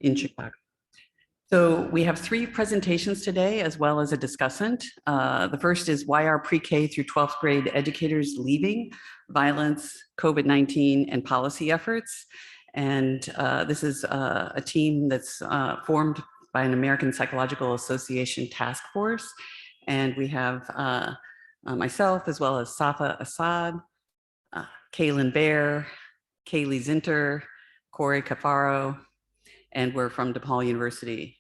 in Chicago. So we have 3 presentations today, as well as a discussant. The first is why are pre-K through 12th grade educators leaving violence, COVID-19, and policy efforts. And this is a team that's formed by an American Psychological Association task force. And we have myself, as well as Safa Assad, Kaylin Baer, Kaylee Zinter, Corey Cafaro, and we're from DePaul University.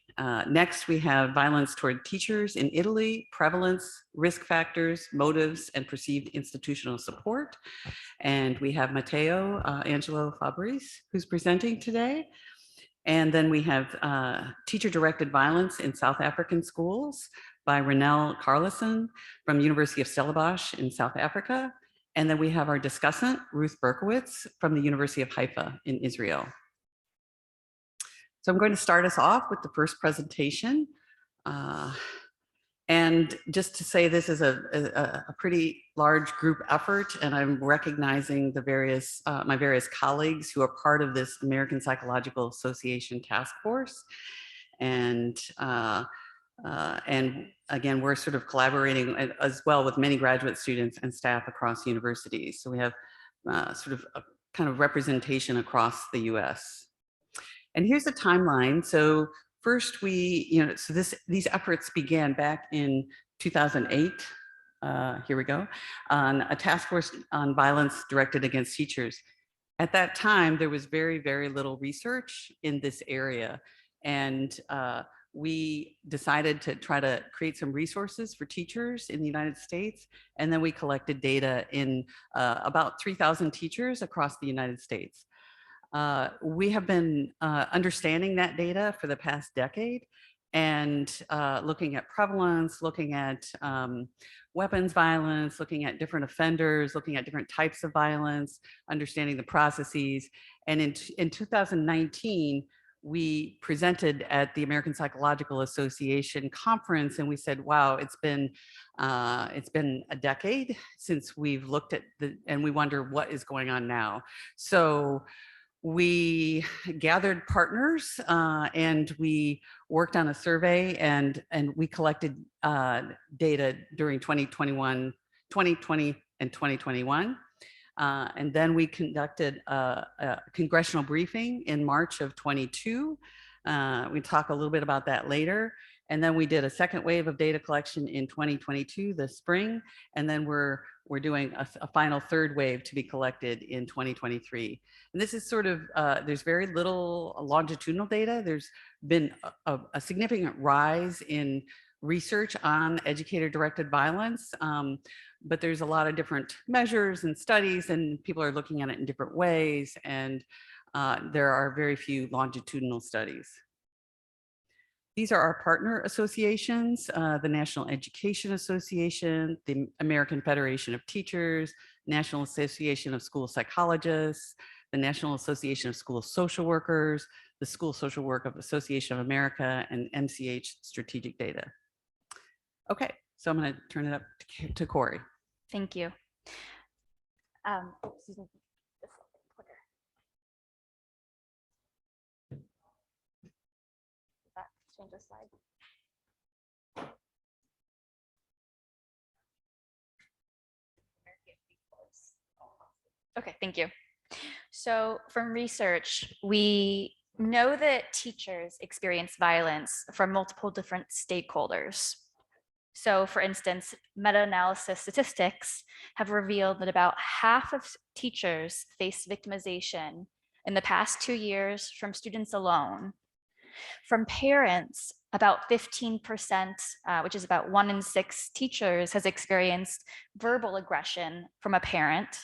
Next, we have violence toward teachers in Italy, prevalence, risk factors, motives, and perceived institutional support. And we have Matteo Angelo Fabrice, who's presenting today. And then we have teacher-directed violence in South African schools by Renelle Carlison from University of Stellenbosch in South Africa. And then we have our discussant, Ruth Berkowitz from the University of Haifa in Israel. So I'm going to start us off with the first presentation. And just to say this is a pretty large group effort, and I'm recognizing the various, my various colleagues who are part of this American Psychological Association task force. And again, we're sort of collaborating as well with many graduate students and staff across universities. So we have sort of a kind of representation across the US. And here's the timeline. So first these efforts began back in 2008. Here we go, on a task force on violence directed against teachers. At that time, there was very, very little research in this area. And we decided to try to create some resources for teachers in the United States. And then we collected data in about 3,000 teachers across the United States. We have been understanding that data for the past decade and looking at prevalence, looking at weapons violence, looking at different offenders, looking at different types of violence, understanding the processes. And in 2019, we presented at the American Psychological Association conference, and we said, wow, it's been a decade since we've looked at and we wonder what is going on now. So we gathered partners and we worked on a survey and we collected data during 2020 and 2021. And then we conducted a congressional briefing in March of 22. We talk a little bit about that later. And then we did a second wave of data collection in 2022, this spring. And then we're doing a final third wave to be collected in 2023. And this is sort of, there's very little longitudinal data. There's been a significant rise in research on educator-directed violence, but there's a lot of different measures and studies, and people are looking at it in different ways, and there are very few longitudinal studies. These are our partner associations, the National Education Association, the American Federation of Teachers, National Association of School Psychologists, the National Association of School Social Workers, the School Social Work Association of America, and MCH Strategic Data. Okay, so I'm going to turn it up to Corey. Thank you. Excuse me. Change the slide. Okay, thank you. So from research, we know that teachers experience violence from multiple different stakeholders. So for instance, meta-analysis statistics have revealed that about half of teachers face victimization in the past 2 years from students alone. From parents, about 15%, which is about 1 in 6 teachers, has experienced verbal aggression from a parent.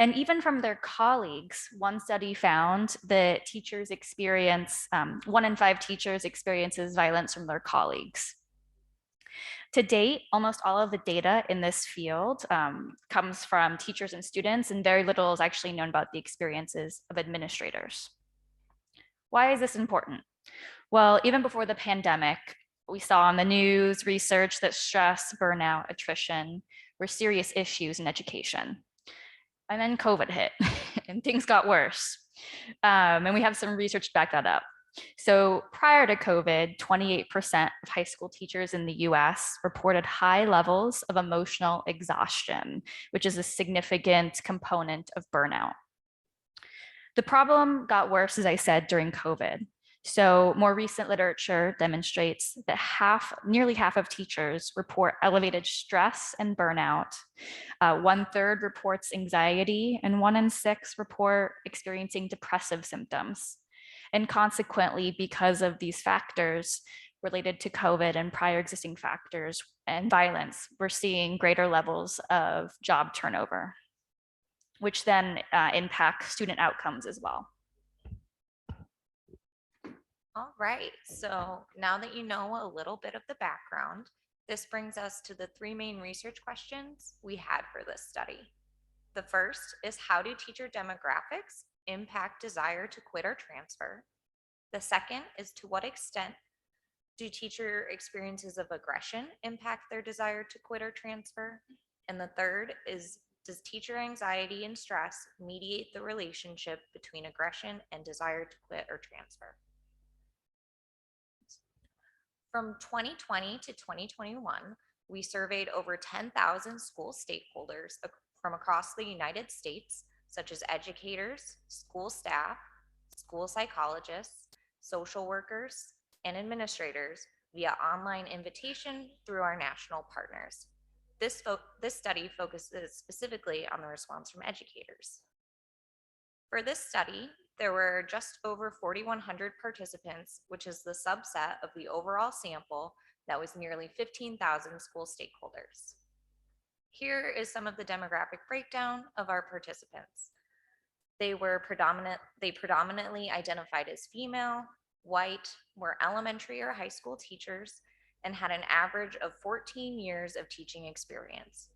And even from their colleagues, one study found that teachers experience, 1 in 5 teachers experiences violence from their colleagues. To date, almost all of the data in this field comes from teachers and students, and very little is actually known about the experiences of administrators. Why is this important? Well, even before the pandemic, we saw on the news research that stress, burnout, attrition were serious issues in education. And then COVID hit and things got worse. And we have some research to back that up. So prior to COVID, 28% of high school teachers in the US reported high levels of emotional exhaustion, which is a significant component of burnout. The problem got worse, as I said, during COVID. So more recent literature demonstrates that nearly half of teachers report elevated stress and burnout. 1/3 reports anxiety, and 1 in 6 report experiencing depressive symptoms. And consequently, because of these factors related to COVID and prior existing factors and violence, we're seeing greater levels of job turnover, which then impacts student outcomes as well. All right, so now that you know a little bit of the background, this brings us to the 3 main research questions we had for this study. The first is, how do teacher demographics impact desire to quit or transfer? The second is, to what extent do teacher experiences of aggression impact their desire to quit or transfer? And the third is, does teacher anxiety and stress mediate the relationship between aggression and desire to quit or transfer? From 2020 to 2021, we surveyed over 10,000 school stakeholders from across the United States, such as educators, school staff, school psychologists, social workers, and administrators via online invitation through our national partners. This study focuses specifically on the response from educators. For this study, there were just over 4,100 participants, which is the subset of the overall sample that was nearly 15,000 school stakeholders. Here is some of the demographic breakdown of our participants. They predominantly identified as female, white, were elementary or high school teachers, and had an average of 14 years of teaching experience.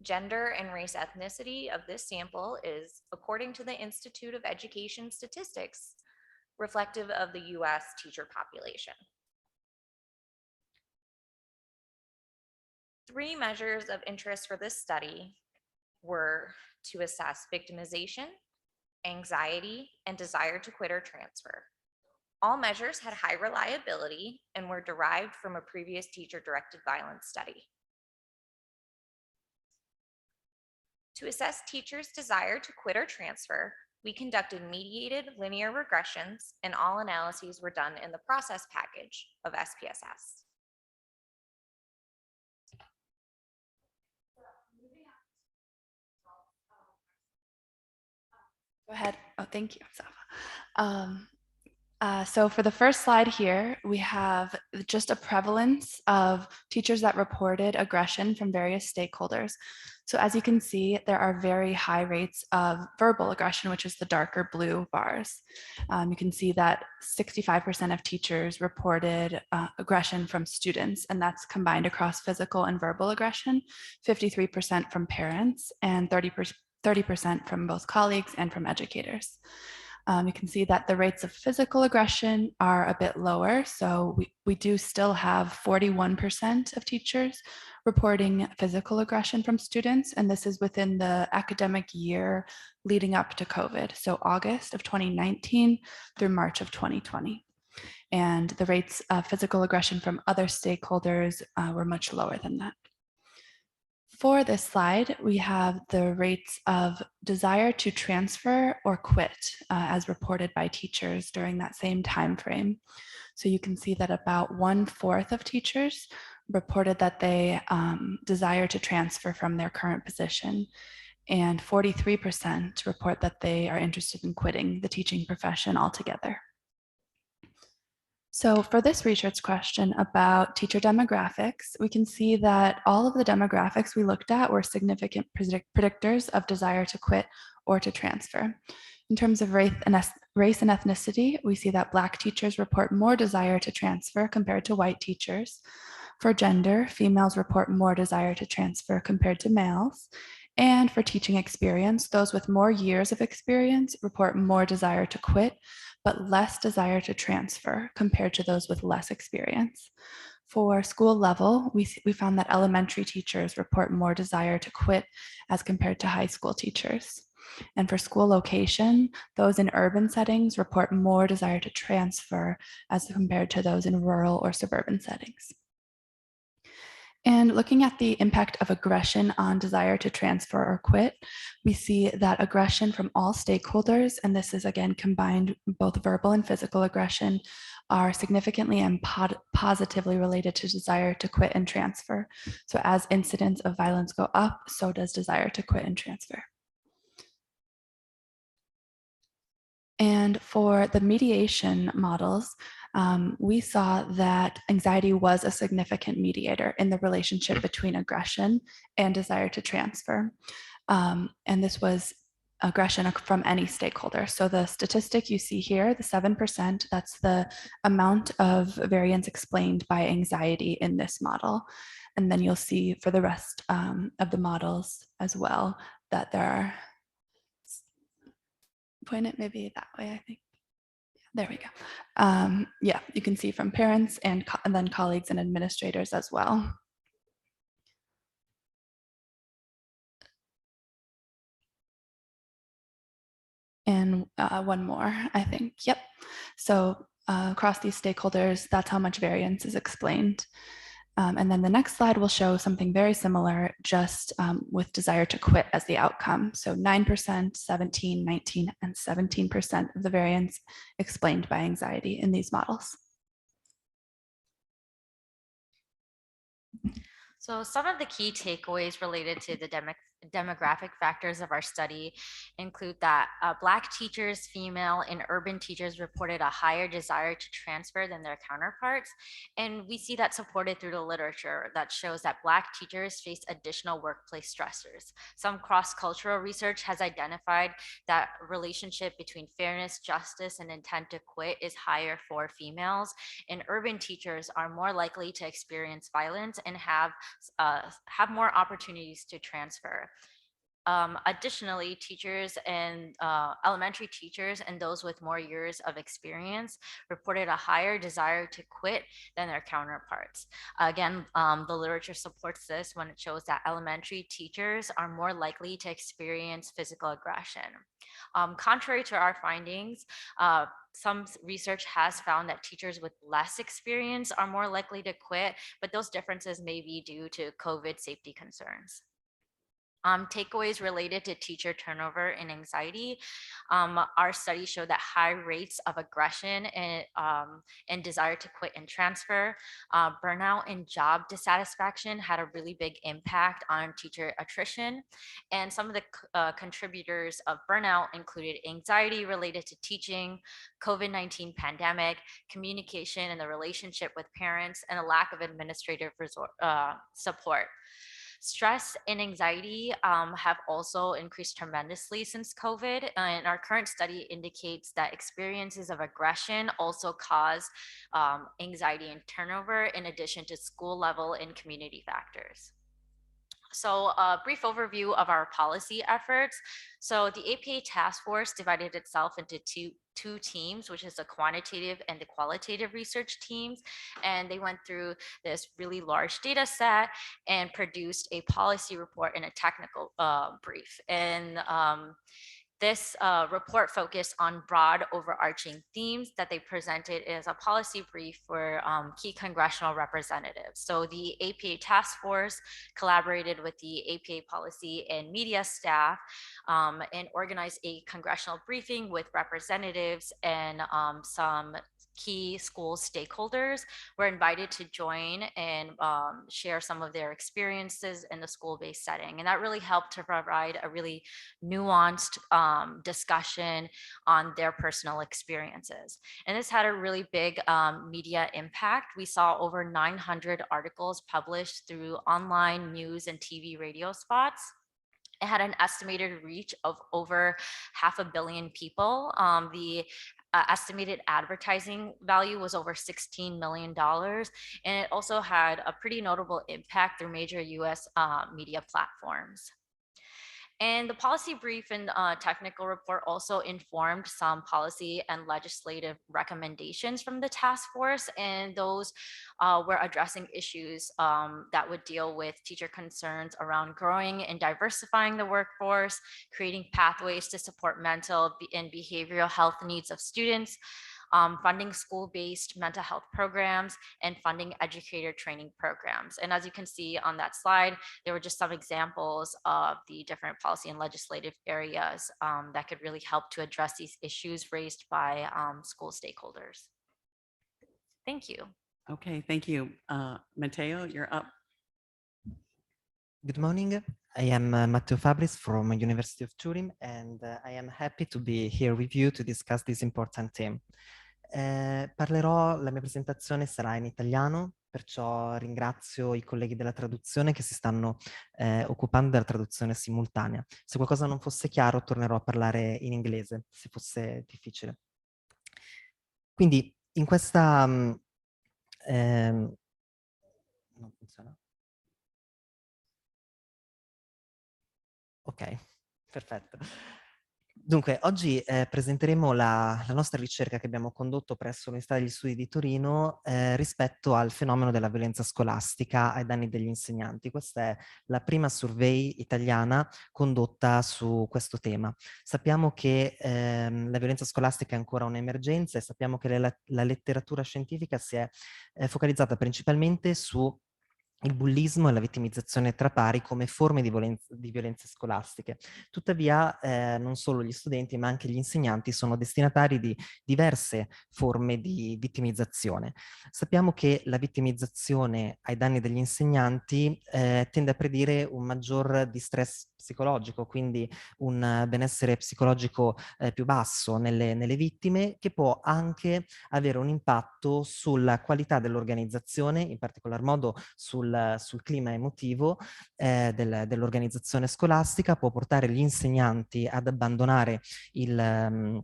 Gender and race ethnicity of this sample is, according to the Institute of Education Statistics, reflective of the US teacher population. 3 measures of interest for this study were to assess victimization, anxiety, and desire to quit or transfer. All measures had high reliability and were derived from a previous teacher-directed violence study. To assess teachers' desire to quit or transfer, we conducted mediated linear regressions, and all analyses were done in the process package of SPSS. Go ahead. Oh, thank you, Safa. So for the first slide here, we have just a prevalence of teachers that reported aggression from various stakeholders. So as you can see, there are very high rates of verbal aggression, which is the darker blue bars. You can see that 65% of teachers reported aggression from students, and that's combined across physical and verbal aggression, 53% from parents, and 30% from both colleagues and from educators. You can see that the rates of physical aggression are a bit lower. So we do still have 41% of teachers reporting physical aggression from students. And this is within the academic year leading up to COVID. So August of 2019 through March of 2020. And the rates of physical aggression from other stakeholders were much lower than that. For this slide, we have the rates of desire to transfer or quit as reported by teachers during that same time frame. So you can see that about 1/4 of teachers reported that they desire to transfer from their current position, and 43% report that they are interested in quitting the teaching profession altogether. So for this research question about teacher demographics, we can see that all of the demographics we looked at were significant predictors of desire to quit or to transfer. In terms of race and ethnicity, we see that Black teachers report more desire to transfer compared to white teachers. For gender, females report more desire to transfer compared to males. And for teaching experience, those with more years of experience report more desire to quit, but less desire to transfer compared to those with less experience. For school level, we found that elementary teachers report more desire to quit as compared to high school teachers. And for school location, those in urban settings report more desire to transfer as compared to those in rural or suburban settings. And looking at the impact of aggression on desire to transfer or quit, we see that aggression from all stakeholders, and this is again combined both verbal and physical aggression, are significantly and positively related to desire to quit and transfer. So as incidents of violence go up, so does desire to quit and transfer. And for the mediation models, we saw that anxiety was a significant mediator in the relationship between aggression and desire to transfer. And this was aggression from any stakeholder. So the statistic you see here, the 7%, that's the amount of variance explained by anxiety in this model. And then you'll see for the rest of the models as well that there are, point it maybe that way, I think. There we go. Yeah, you can see from parents and then colleagues and administrators as well. And one more, I think. Yep. So across these stakeholders, that's how much variance is explained. And then the next slide will show something very similar, just with desire to quit as the outcome. So 9%, 17, 19, and 17% of the variance explained by anxiety in these models. So some of the key takeaways related to the demographic factors of our study include that Black teachers, female, and urban teachers reported a higher desire to transfer than their counterparts. And we see that supported through the literature that shows that Black teachers face additional workplace stressors. Some cross-cultural research has identified that relationship between fairness, justice, and intent to quit is higher for females. And urban teachers are more likely to experience violence and have more opportunities to transfer. Additionally, teachers and elementary teachers and those with more years of experience reported a higher desire to quit than their counterparts. Again, the literature supports this when it shows that elementary teachers are more likely to experience physical aggression. Contrary to our findings, some research has found that teachers with less experience are more likely to quit, but those differences may be due to COVID safety concerns. Takeaways related to teacher turnover and anxiety. Our study showed that high rates of aggression and desire to quit and transfer, burnout and job dissatisfaction had a really big impact on teacher attrition. And some of the contributors of burnout included anxiety related to teaching, COVID-19 pandemic, communication and the relationship with parents, and a lack of administrative support. Stress and anxiety have also increased tremendously since COVID, and our current study indicates that experiences of aggression also cause anxiety and turnover in addition to school level and community factors. So a brief overview of our policy efforts. So the APA task force divided itself into two teams, which is the quantitative and the qualitative research teams. And they went through this really large data set and produced a policy report and a technical brief. And this report focused on broad overarching themes that they presented as a policy brief for key congressional representatives. So the APA task force collaborated with the APA policy and media staff and organized a congressional briefing with representatives and some key school stakeholders were invited to join and share some of their experiences in the school-based setting. And that really helped to provide a really nuanced discussion on their personal experiences. And this had a really big media impact. We saw over 900 articles published through online news and TV radio spots. It had an estimated reach of over 500 million people. The estimated advertising value was over $16 million. And it also had a pretty notable impact through major US media platforms. And the policy brief and technical report also informed some policy and legislative recommendations from the task force, and those were addressing issues that would deal with teacher concerns around growing and diversifying the workforce, creating pathways to support mental and behavioral health needs of students, funding school-based mental health programs, and funding educator training programs. And as you can see on that slide, there were just some examples of the different policy and legislative areas that could really help to address these issues raised by school stakeholders. Thank you. Okay, thank you. Matteo, you're up. Good morning. I am Matteo Fabris from University of Turin, and I am happy to be here with you to discuss this important theme. La mia presentazione sarà in italiano, perciò ringrazio i colleghi della traduzione che si stanno occupando della traduzione simultanea. Se qualcosa non fosse chiaro, tornerò a parlare in inglese, se fosse difficile. Quindi, in questa... non funziona? Ok, perfetto. Dunque, oggi presenteremo la nostra ricerca che abbiamo condotto presso l'Università degli Studi di Torino rispetto al fenomeno della violenza scolastica ai danni degli insegnanti. Questa è la prima survey italiana condotta su questo tema. Sappiamo che la violenza scolastica è ancora un'emergenza e sappiamo che la letteratura scientifica si è focalizzata principalmente su il bullismo e la vittimizzazione tra pari come forme di violenze scolastiche. Tuttavia, non solo gli studenti, ma anche gli insegnanti sono destinatari di diverse forme di vittimizzazione. Sappiamo che la vittimizzazione ai danni degli insegnanti tende a predire un maggior distress psicologico, quindi un benessere psicologico più basso nelle vittime, che può anche avere un impatto sulla qualità dell'organizzazione, in particolar modo sul clima emotivo dell'organizzazione scolastica, può portare gli insegnanti ad abbandonare il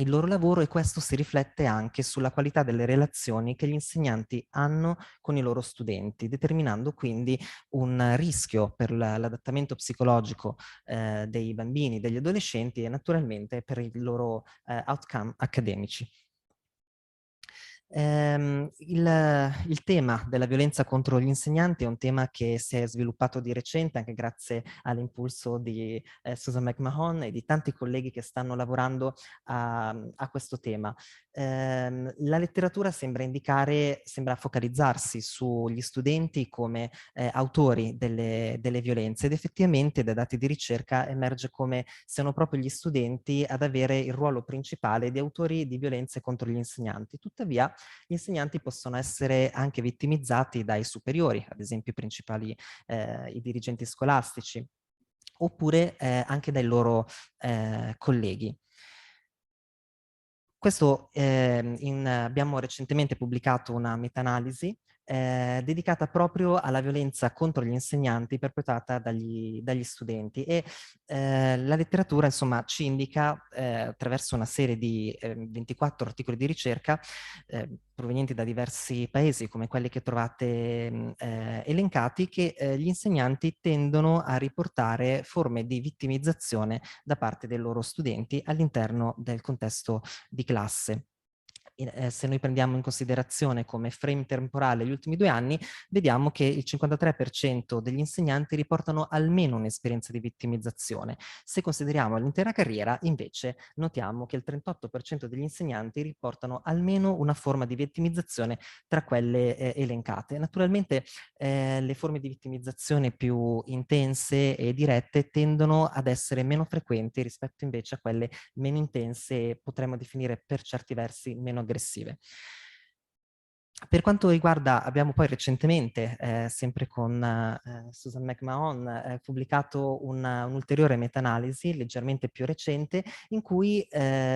loro lavoro, e questo si riflette anche sulla qualità delle relazioni che gli insegnanti hanno con i loro studenti, determinando quindi un rischio per l'adattamento psicologico dei bambini, degli adolescenti e naturalmente per i loro outcome accademici. Il tema della violenza contro gli insegnanti è un tema che si è sviluppato di recente anche grazie all'impulso di Susan McMahon e di tanti colleghi che stanno lavorando a questo tema. La letteratura sembra focalizzarsi sugli studenti come autori delle violenze, ed effettivamente da dati di ricerca emerge come siano proprio gli studenti ad avere il ruolo principale di autori di violenze contro gli insegnanti. Tuttavia, gli insegnanti possono essere anche vittimizzati dai superiori, ad esempio i dirigenti scolastici, oppure anche dai loro colleghi. Abbiamo recentemente pubblicato una meta-analisi dedicata proprio alla violenza contro gli insegnanti perpetrata dagli studenti, e la letteratura insomma ci indica attraverso una serie di 24 articoli di ricerca provenienti da diversi paesi come quelli che trovate elencati, che gli insegnanti tendono a riportare forme di vittimizzazione da parte dei loro studenti all'interno del contesto di classe. Se noi prendiamo in considerazione come frame temporale gli ultimi 2 anni, vediamo che il 53% degli insegnanti riportano almeno un'esperienza di vittimizzazione. Se consideriamo l'intera carriera, invece, notiamo che il 38% degli insegnanti riportano almeno una forma di vittimizzazione tra quelle elencate. Naturalmente le forme di vittimizzazione più intense e dirette tendono ad essere meno frequenti rispetto invece a quelle meno intense e potremmo definire per certi versi meno aggressive. Per quanto riguarda, abbiamo poi recentemente, sempre con Susan McMahon, pubblicato un'ulteriore meta-analisi leggermente più recente in cui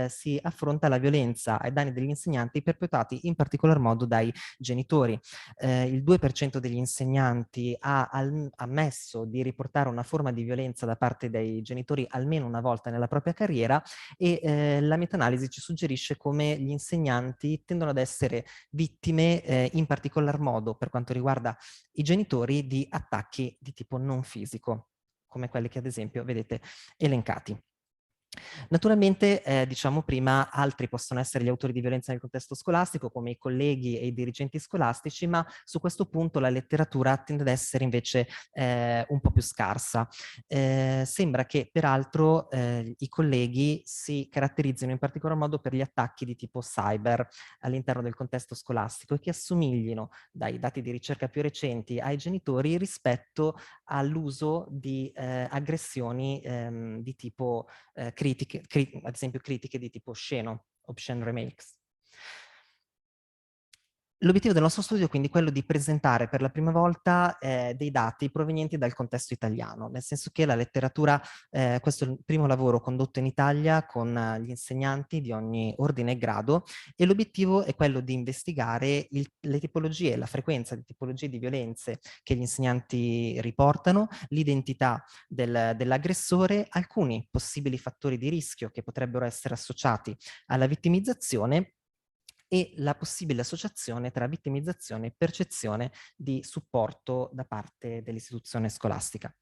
si affronta la violenza ai danni degli insegnanti perpetrati in particolar modo dai genitori. Il 2% degli insegnanti ha ammesso di riportare una forma di violenza da parte dei genitori almeno una volta nella propria carriera, e la meta-analisi ci suggerisce come gli insegnanti tendono ad essere vittime in particolar modo per quanto riguarda i genitori di attacchi di tipo non fisico. come quelli che ad esempio vedete elencati. Naturalmente, diciamo prima, altri possono essere gli autori di violenza nel contesto scolastico, come i colleghi e i dirigenti scolastici, ma su questo punto la letteratura tende ad essere invece un po' più scarsa. Sembra che peraltro i colleghi si caratterizzino in particolar modo per gli attacchi di tipo cyber all'interno del contesto scolastico e che assomiglino, dai dati di ricerca più recenti, ai genitori rispetto all'uso di aggressioni di tipo ad esempio critiche di tipo osceno, obscene remakes. L'obiettivo del nostro studio è quindi quello di presentare per la prima volta dei dati provenienti dal contesto italiano, nel senso che la letteratura, questo è il primo lavoro condotto in Italia con gli insegnanti di ogni ordine e grado, e l'obiettivo è quello di investigare le tipologie, la frequenza di tipologie di violenze che gli insegnanti riportano, l'identità dell'aggressore, alcuni possibili fattori di rischio che potrebbero essere associati alla vittimizzazione e la possibile associazione tra vittimizzazione e percezione di supporto da parte dell'istituzione scolastica.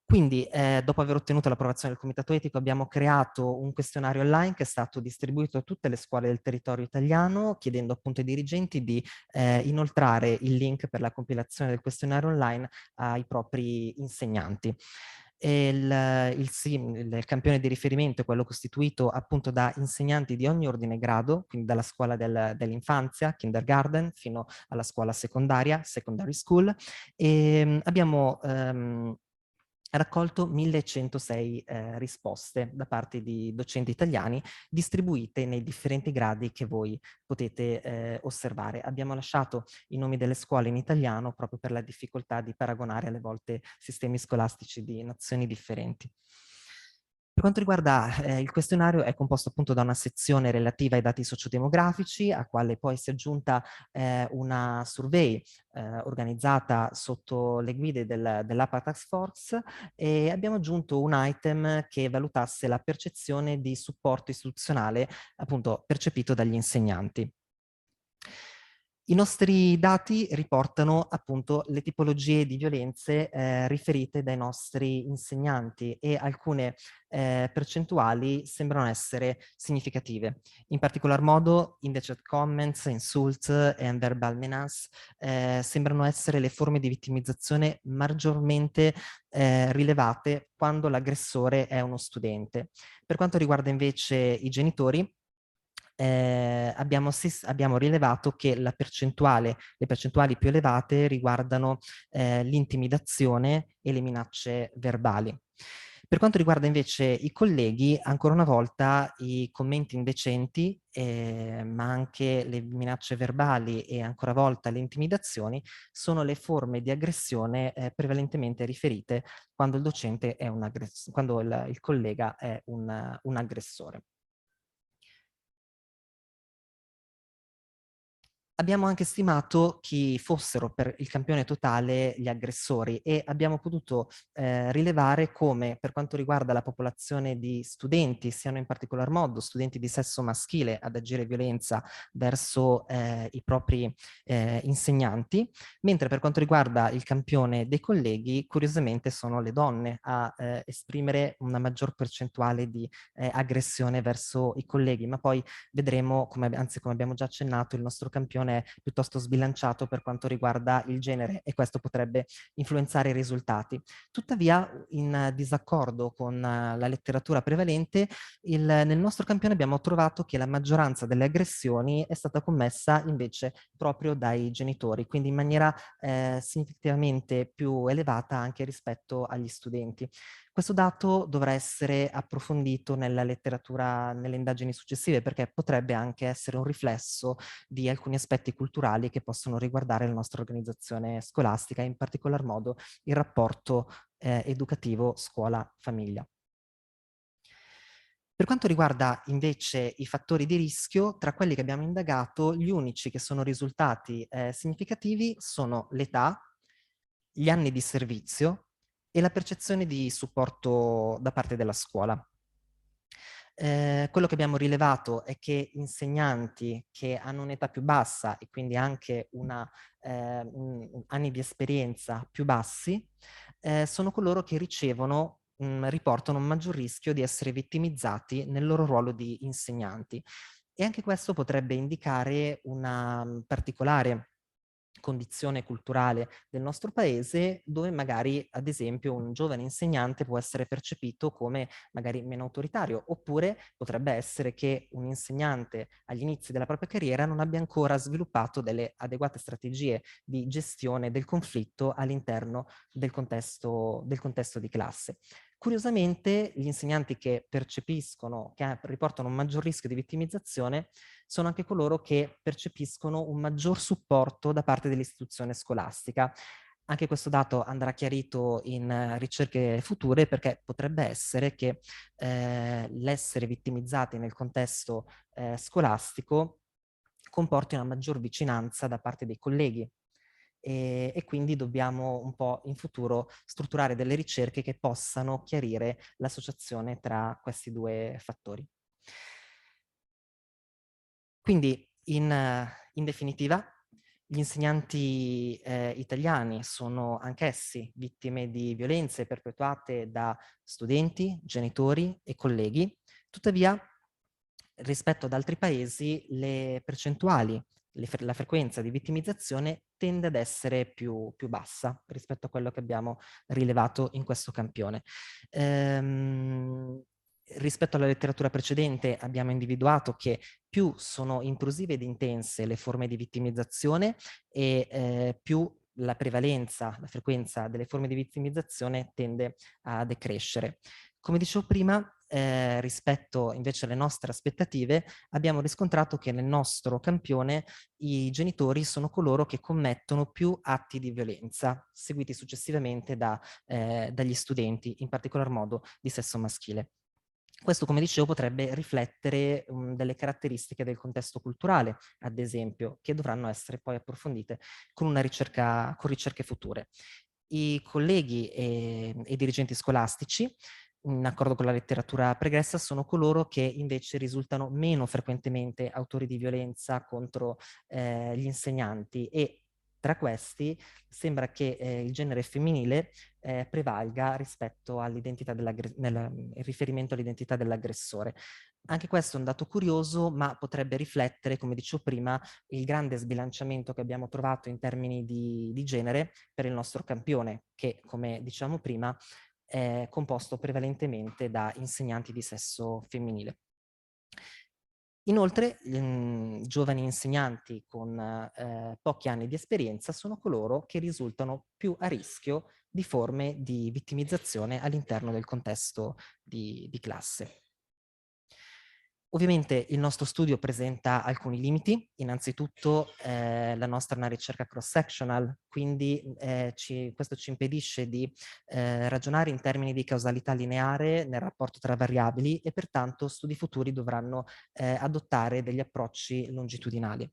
Quindi, dopo aver ottenuto l'approvazione del comitato etico, abbiamo creato un questionario online che è stato distribuito a tutte le scuole del territorio italiano, chiedendo appunto ai dirigenti di inoltrare il link per la compilazione del questionario online ai propri insegnanti. E il campione di riferimento è quello costituito appunto da insegnanti di ogni ordine e grado, quindi dalla scuola dell'infanzia, kindergarten, fino alla scuola secondaria, secondary school, e abbiamo raccolto 1106 risposte da parte di docenti italiani distribuite nei differenti gradi che voi potete osservare. Abbiamo lasciato i nomi delle scuole in italiano proprio per la difficoltà di paragonare alle volte sistemi scolastici di nazioni differenti. Per quanto riguarda il questionario, è composto appunto da una sezione relativa ai dati sociodemografici, a quale poi si è aggiunta una survey organizzata sotto le guide dell'APA Task Force, e abbiamo aggiunto un item che valutasse la percezione di supporto istituzionale appunto percepito dagli insegnanti. I nostri dati riportano appunto le tipologie di violenze riferite dai nostri insegnanti, e alcune percentuali sembrano essere significative. In particolar modo indecent comments, insult and verbal menace sembrano essere le forme di vittimizzazione maggiormente rilevate quando l'aggressore è uno studente. Per quanto riguarda invece i genitori, abbiamo rilevato che le percentuali più elevate riguardano l'intimidazione e le minacce verbali. Per quanto riguarda invece i colleghi, ancora una volta i commenti indecenti, ma anche le minacce verbali e ancora una volta le intimidazioni, sono le forme di aggressione prevalentemente riferite quando il docente è quando il collega è un aggressore. Abbiamo anche stimato chi fossero per il campione totale gli aggressori, e abbiamo potuto rilevare come, per quanto riguarda la popolazione di studenti, siano in particolar modo studenti di sesso maschile ad agire violenza verso i propri insegnanti, mentre per quanto riguarda il campione dei colleghi, curiosamente sono le donne a esprimere una maggior percentuale di aggressione verso i colleghi, ma poi vedremo, anzi come abbiamo già accennato, il nostro campione è piuttosto sbilanciato per quanto riguarda il genere, e questo potrebbe influenzare i risultati. Tuttavia, in disaccordo con la letteratura prevalente, nel nostro campione abbiamo trovato che la maggioranza delle aggressioni è stata commessa invece proprio dai genitori, quindi in maniera significativamente più elevata anche rispetto agli studenti. Questo dato dovrà essere approfondito nella letteratura, nelle indagini successive, perché potrebbe anche essere un riflesso di alcuni aspetti culturali che possono riguardare la nostra organizzazione scolastica, in particolar modo il rapporto educativo scuola-famiglia. Per quanto riguarda invece i fattori di rischio, tra quelli che abbiamo indagato, gli unici che sono risultati significativi sono l'età, gli anni di servizio e la percezione di supporto da parte della scuola. Quello che abbiamo rilevato è che insegnanti che hanno un'età più bassa e quindi anche anni di esperienza più bassi, sono coloro che riportano un maggior rischio di essere vittimizzati nel loro ruolo di insegnanti. E anche questo potrebbe indicare una particolare condizione culturale del nostro paese, dove magari, ad esempio, un giovane insegnante può essere percepito come magari meno autoritario, oppure potrebbe essere che un insegnante agli inizi della propria carriera non abbia ancora sviluppato delle adeguate strategie di gestione del conflitto all'interno del contesto di classe. Curiosamente, gli insegnanti che riportano un maggior rischio di vittimizzazione sono anche coloro che percepiscono un maggior supporto da parte dell'istituzione scolastica. Anche questo dato andrà chiarito in ricerche future, perché potrebbe essere che l'essere vittimizzati nel contesto scolastico comporti una maggior vicinanza da parte dei colleghi. E quindi dobbiamo un po' in futuro strutturare delle ricerche che possano chiarire l'associazione tra questi due fattori. Quindi, in definitiva, gli insegnanti italiani sono anch'essi vittime di violenze perpetuate da studenti, genitori e colleghi. Tuttavia, rispetto ad altri paesi, le percentuali, la frequenza di vittimizzazione tende ad essere più bassa rispetto a quello che abbiamo rilevato in questo campione. Rispetto alla letteratura precedente abbiamo individuato che più sono intrusive ed intense le forme di vittimizzazione e più la prevalenza, la frequenza delle forme di vittimizzazione tende a decrescere. Come dicevo prima, rispetto invece alle nostre aspettative, abbiamo riscontrato che nel nostro campione i genitori sono coloro che commettono più atti di violenza, seguiti successivamente dagli studenti, in particolar modo di sesso maschile. Questo, come dicevo, potrebbe riflettere delle caratteristiche del contesto culturale, ad esempio, che dovranno essere poi approfondite con ricerche future. I colleghi e dirigenti scolastici, in accordo con la letteratura pregressa, sono coloro che invece risultano meno frequentemente autori di violenza contro gli insegnanti, e tra questi sembra che il genere femminile prevalga rispetto nel riferimento all'identità dell'aggressore. Anche questo è un dato curioso, ma potrebbe riflettere, come dicevo prima, il grande sbilanciamento che abbiamo trovato in termini di genere per il nostro campione, che, come dicevamo prima, è composto prevalentemente da insegnanti di sesso femminile. Inoltre, giovani insegnanti con pochi anni di esperienza sono coloro che risultano più a rischio di forme di vittimizzazione all'interno del contesto di classe. Ovviamente il nostro studio presenta alcuni limiti. Innanzitutto la nostra è una ricerca cross-sectional, quindi questo ci impedisce di ragionare in termini di causalità lineare nel rapporto tra variabili, e pertanto studi futuri dovranno adottare degli approcci longitudinali.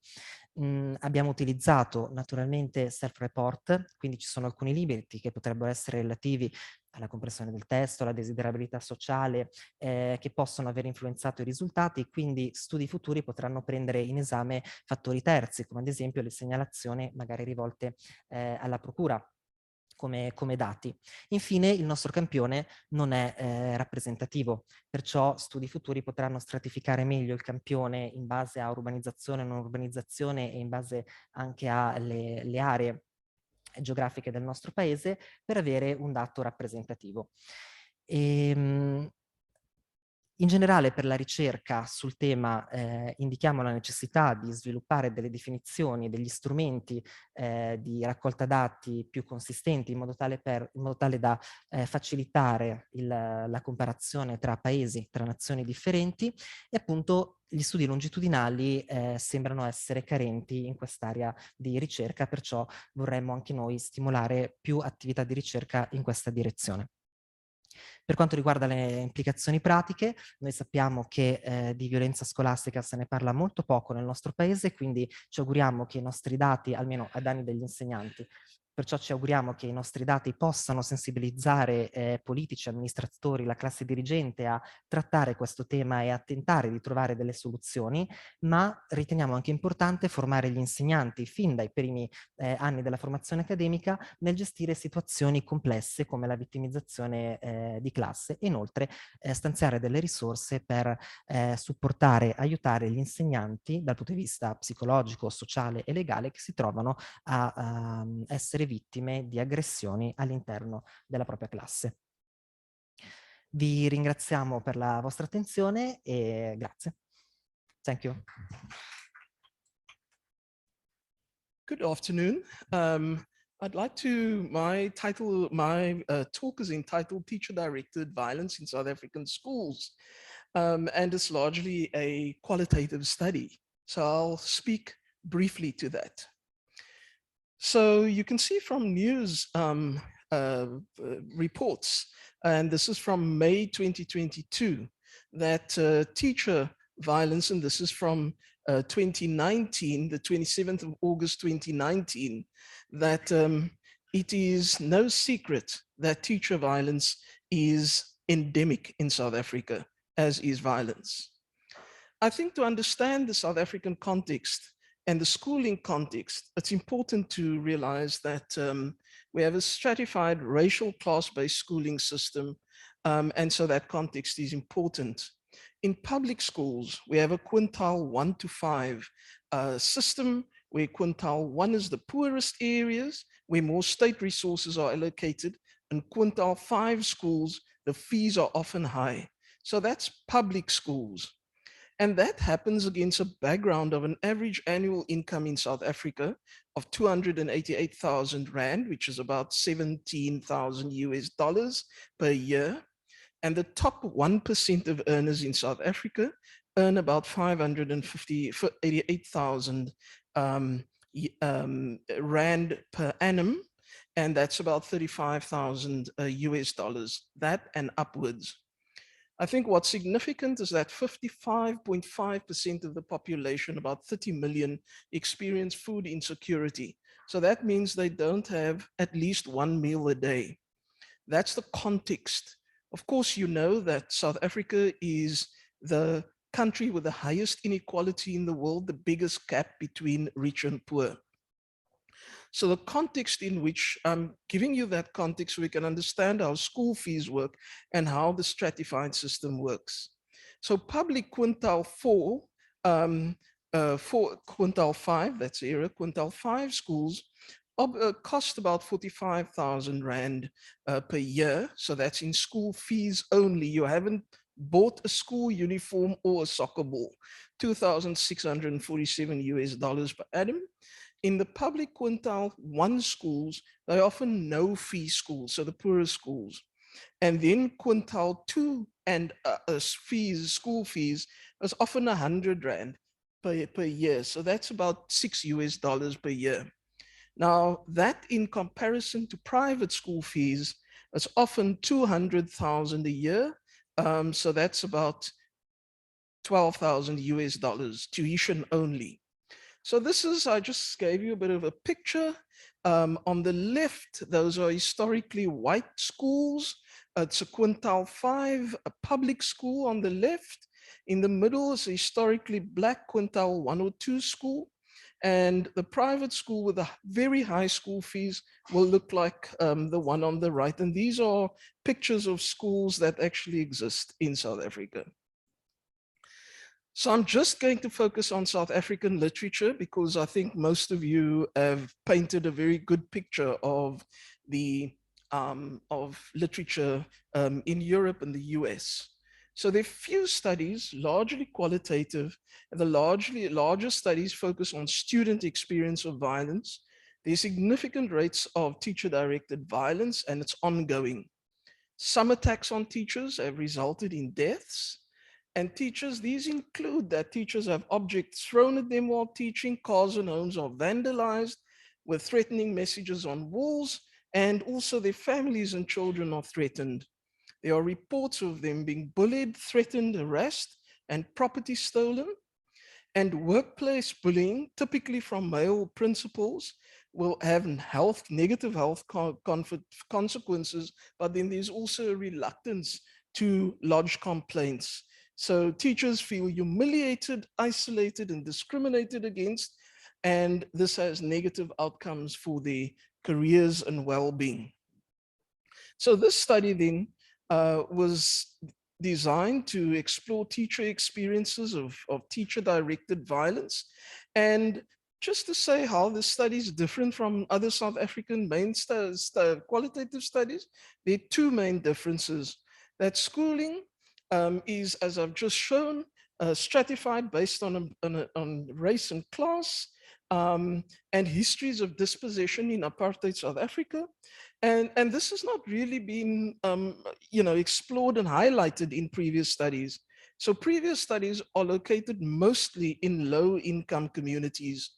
Abbiamo utilizzato naturalmente self-report, quindi ci sono alcuni limiti che potrebbero essere relativi alla compressione del testo, alla desiderabilità sociale, che possono aver influenzato i risultati, quindi studi futuri potranno prendere in esame fattori terzi, come ad esempio le segnalazioni magari rivolte alla procura come dati. Infine, il nostro campione non è rappresentativo, perciò studi futuri potranno stratificare meglio il campione in base a urbanizzazione, non urbanizzazione, e in base anche alle aree geografiche del nostro paese, per avere un dato rappresentativo. In generale, per la ricerca sul tema indichiamo la necessità di sviluppare delle definizioni, degli strumenti di raccolta dati più consistenti, in modo tale da facilitare la comparazione tra paesi, tra nazioni differenti, e appunto gli studi longitudinali sembrano essere carenti in quest'area di ricerca, perciò vorremmo anche noi stimolare più attività di ricerca in questa direzione. Per quanto riguarda le implicazioni pratiche, noi sappiamo che di violenza scolastica se ne parla molto poco nel nostro paese, quindi ci auguriamo che i nostri dati, almeno ai danni degli insegnanti, Perciò ci auguriamo che i nostri dati possano sensibilizzare politici, amministratori, la classe dirigente a trattare questo tema e a tentare di trovare delle soluzioni, ma riteniamo anche importante formare gli insegnanti fin dai primi anni della formazione accademica nel gestire situazioni complesse come la vittimizzazione di classe e inoltre stanziare delle risorse per supportare, aiutare gli insegnanti dal punto di vista psicologico, sociale e legale che si trovano a essere vittime di aggressioni all'interno della propria classe. Vi ringraziamo per la vostra attenzione e grazie. Thank you. Good afternoon. I'd like to, my talk is entitled Teacher-Directed Violence in South African Schools. And it's largely a qualitative study. So I'll speak briefly to that. So you can see from news reports, and this is from May 2022, that teacher violence, and this is from 2019, the 27th of August 2019, that it is no secret that teacher violence is endemic in South Africa, as is violence. I think to understand the South African context and the schooling context, it's important to realize that we have a stratified racial class-based schooling system, and so that context is important. In public schools, we have a quintile 1 to 5 system, where quintile 1 is the poorest areas, where more state resources are allocated, and quintile 5 schools, the fees are often high. So that's public schools. And that happens against a background of an average annual income in South Africa of 288,000 Rand, which is about 17,000 US dollars per year. And the top 1% of earners in South Africa earn about 588,000 Rand per annum. And that's about 35,000 US dollars, that and upwards. I think what's significant is that 55.5% of the population, about 30 million, experience food insecurity. So that means they don't have at least one meal a day. That's the context. Of course, you know that South Africa is the country with the highest inequality in the world, the biggest gap between rich and poor. So the context in which I'm giving you that context, so we can understand how school fees work and how the stratified system works. So public quintile 4, for quintile 5, that's era, quintile 5 schools cost about 45,000 Rand per year. So that's in school fees only. You haven't bought a school uniform or a soccer ball. 2,647 US dollars per annum. In the public quintile 1 schools, they're often no fee schools, so the poorest schools. And then quintile 2 and school fees is often 100 Rand per year. So that's about 6 US dollars per year. Now that in comparison to private school fees, it's often 200,000 a year. So that's about 12,000 US dollars tuition only. So this is, I just gave you a bit of a picture. On the left, those are historically white schools. It's a quintile 5, a public school on the left. In the middle is a historically black quintile 1 or 2 school. And the private school with the very high school fees will look like the one on the right. And these are pictures of schools that actually exist in South Africa. So I'm just going to focus on South African literature because I think most of you have painted a very good picture of the literature in Europe and the US. So there are few studies, largely qualitative, and the larger studies focus on student experience of violence. There's significant rates of teacher-directed violence, and it's ongoing. Some attacks on teachers have resulted in deaths. And teachers, these include that teachers have objects thrown at them while teaching, cars and homes are vandalized with threatening messages on walls, and also their families and children are threatened. There are reports of them being bullied, threatened, harassed, and property stolen. And workplace bullying, typically from male principals, will have negative health consequences, but then there's also a reluctance to lodge complaints. So teachers feel humiliated, isolated, and discriminated against, and this has negative outcomes for their careers and well-being. So this study then was designed to explore teacher experiences of teacher-directed violence. And just to say how this study is different from other South African main qualitative studies, there are two main differences. That schooling is, as I've just shown, stratified based on race and class, and histories of dispossession in apartheid South Africa. And this has not really been explored and highlighted in previous studies. So previous studies are located mostly in low-income communities.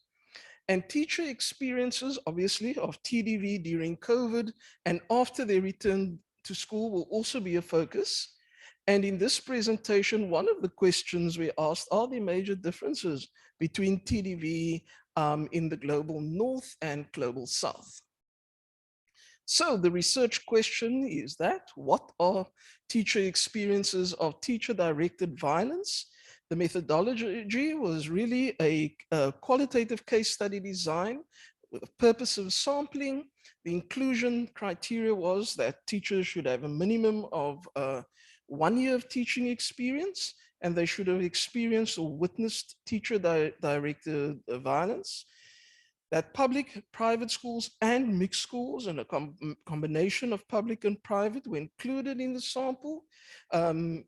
And teacher experiences, obviously, of TDV during COVID and after they return to school will also be a focus. And in this presentation, one of the questions we asked are the major differences between TDV in the global north and global south. So the research question is that, what are teacher experiences of teacher-directed violence? The methodology was really a qualitative case study design with a purpose of sampling. The inclusion criteria was that teachers should have a minimum of 1 year of teaching experience, and they should have experienced or witnessed teacher-directed violence. That public, private schools, and mixed schools, and a combination of public and private were included in the sample.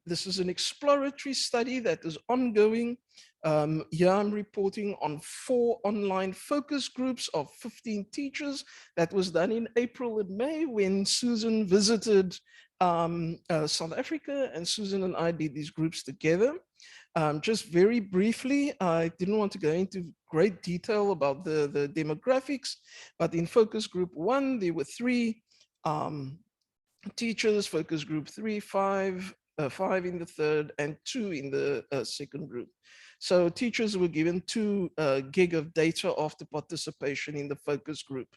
This is an exploratory study that is ongoing. Here I'm reporting on 4 online focus groups of 15 teachers. That was done in April and May when Susan visited South Africa, and Susan and I did these groups together. Just very briefly, I didn't want to go into great detail about the demographics, but in focus group 1, there were 3 teachers, focus group 3, 5 in the third, and 2 in the second group. So teachers were given 2 gig of data after participation in the focus group.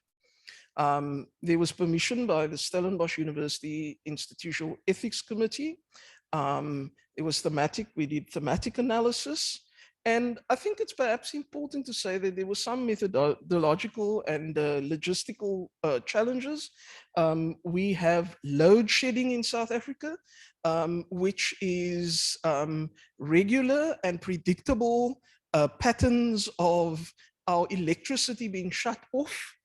There was permission by the Stellenbosch University Institutional Ethics Committee. It was thematic, we did thematic analysis. And I think it's perhaps important to say that there were some methodological and logistical challenges. We have load shedding in South Africa, which is regular and predictable patterns of our electricity being shut off.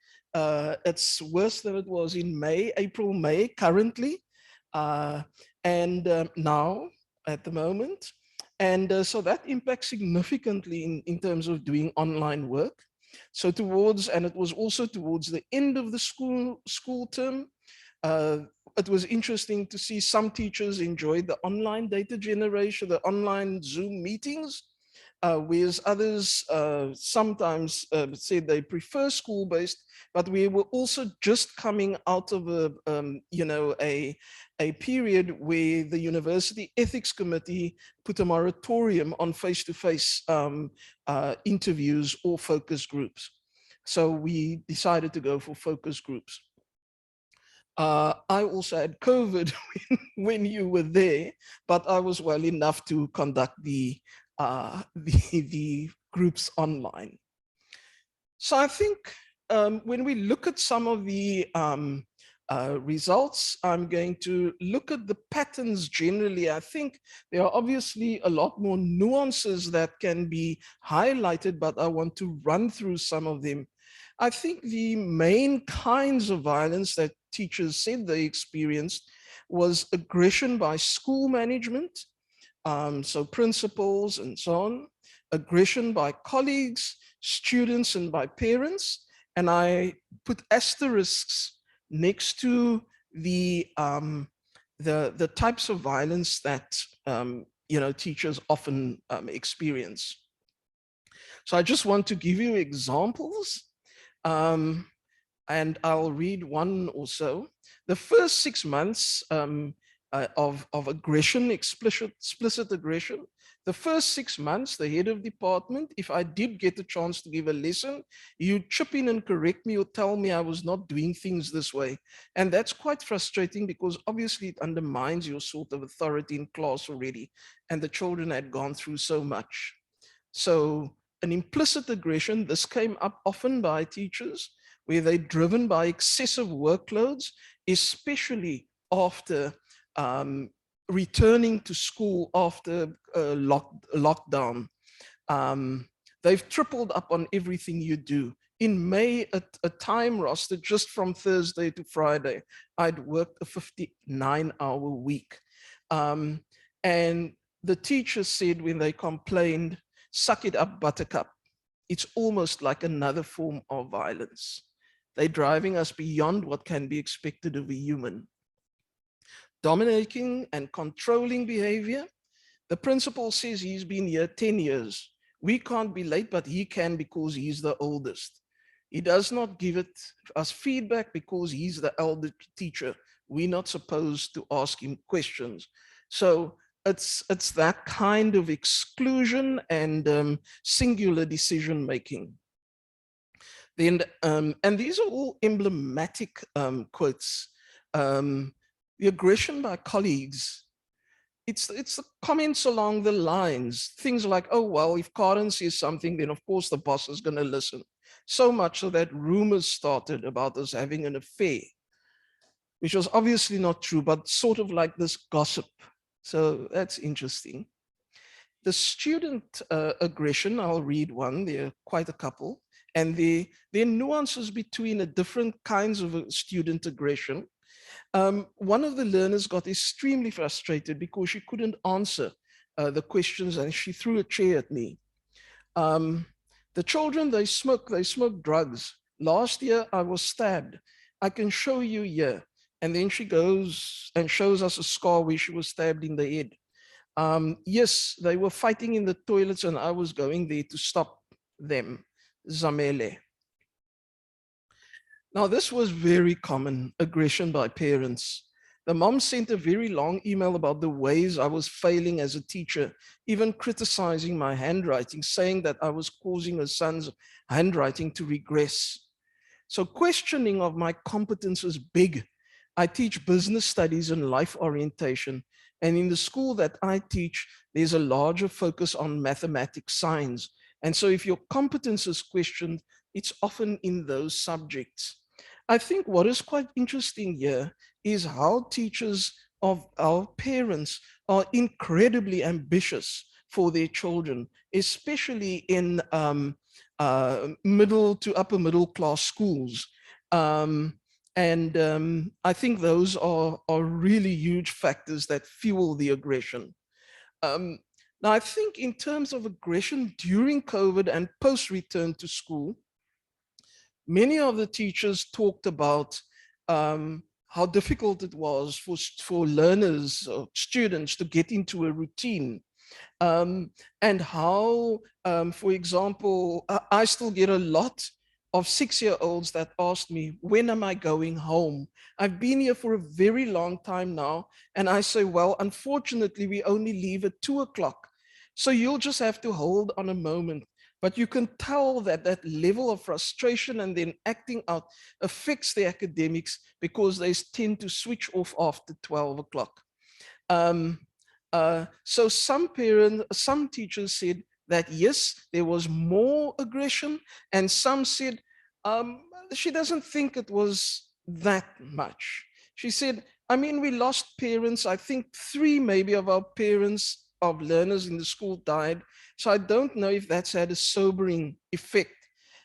It's worse than it was in April, May currently. Now at the moment. And so that impacts significantly in terms of doing online work. So and it was also towards the end of the school term. It was interesting to see some teachers enjoyed the online data generation, the online Zoom meetings, whereas others sometimes said they prefer school-based, but we were also just coming out of a period where the University Ethics Committee put a moratorium on face-to-face interviews or focus groups. So we decided to go for focus groups. I also had COVID when you were there, but I was well enough to conduct the groups online. So I think when we look at some of the results, I'm going to look at the patterns generally. I think there are obviously a lot more nuances that can be highlighted, but I want to run through some of them. I think the main kinds of violence that teachers said they experienced was aggression by school management, so principals and so on, aggression by colleagues, students, and by parents. And I put asterisks next to the types of violence that teachers often experience. So I just want to give you examples. And I'll read one or so. The first 6 months of aggression, explicit aggression. The first 6 months, the head of department, if I did get a chance to give a lesson, you'd chip in and correct me or tell me I was not doing things this way. And that's quite frustrating because obviously it undermines your sort of authority in class already. And the children had gone through so much. So an implicit aggression, this came up often by teachers, where they're driven by excessive workloads, especially after returning to school after lockdown. They've tripled up on everything you do. In May, a time roster just from Thursday to Friday, I'd worked a 59-hour week. And the teacher said when they complained, "Suck it up, buttercup." It's almost like another form of violence. They're driving us beyond what can be expected of a human. Dominating and controlling behavior. The principal says he's been here 10 years. We can't be late, but he can because he's the oldest. He does not give us feedback because he's the elder teacher. We're not supposed to ask him questions. So it's that kind of exclusion and singular decision making. Then, and these are all emblematic quotes. The aggression by colleagues. It's the comments along the lines, things like, "Oh, well, if Karen says something, then of course the boss is going to listen." So much so that rumors started about us having an affair, which was obviously not true, but sort of like this gossip. So that's interesting. The student aggression, I'll read one, there are quite a couple, and there are nuances between the different kinds of student aggression. One of the learners got extremely frustrated because she couldn't answer the questions and she threw a chair at me. The children, they smoke drugs. Last year I was stabbed. I can show you here. And then she goes and shows us a scar where she was stabbed in the head. Yes, they were fighting in the toilets and I was going there to stop them. Zamele. Now, this was very common, aggression by parents. The mom sent a very long email about the ways I was failing as a teacher, even criticizing my handwriting, saying that I was causing her son's handwriting to regress. So questioning of my competence is big. I teach business studies and life orientation. And in the school that I teach, there's a larger focus on mathematics, science. And so if your competence is questioned, it's often in those subjects. I think what is quite interesting here is how teachers of our parents are incredibly ambitious for their children, especially in middle to upper middle class schools. I think those are really huge factors that fuel the aggression. Now, I think in terms of aggression during COVID and post-return to school, many of the teachers talked about how difficult it was for learners or students to get into a routine. And how, for example, I still get a lot of 6-year-olds that ask me, "When am I going home? I've been here for a very long time now." And I say, "Well, unfortunately, we only leave at 2 o'clock. So you'll just have to hold on a moment." But you can tell that that level of frustration and then acting out affects the academics because they tend to switch off after 12 o'clock. So some teachers said that yes, there was more aggression, and some said she doesn't think it was that much. She said, "I mean, we lost parents. I think 3 maybe of our parents of learners in the school died. So I don't know if that's had a sobering effect.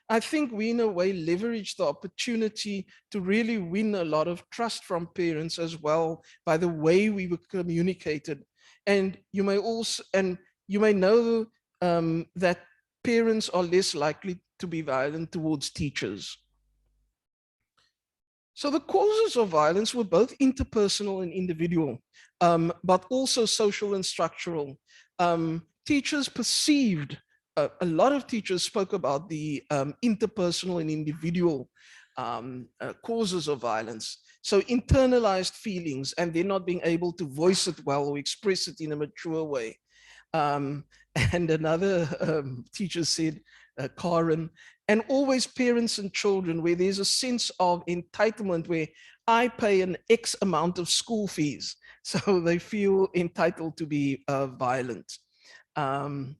I think we in a way leveraged the opportunity to really win a lot of trust from parents as well by the way we were communicated. And you may know that parents are less likely to be violent towards teachers." So the causes of violence were both interpersonal and individual, but also social and structural. Teachers perceived, a lot of teachers spoke about the interpersonal and individual causes of violence. So internalized feelings and they're not being able to voice it well or express it in a mature way. And another teacher said, Karen, and always parents and children where there's a sense of entitlement where I pay an X amount of school fees. So they feel entitled to be violent. And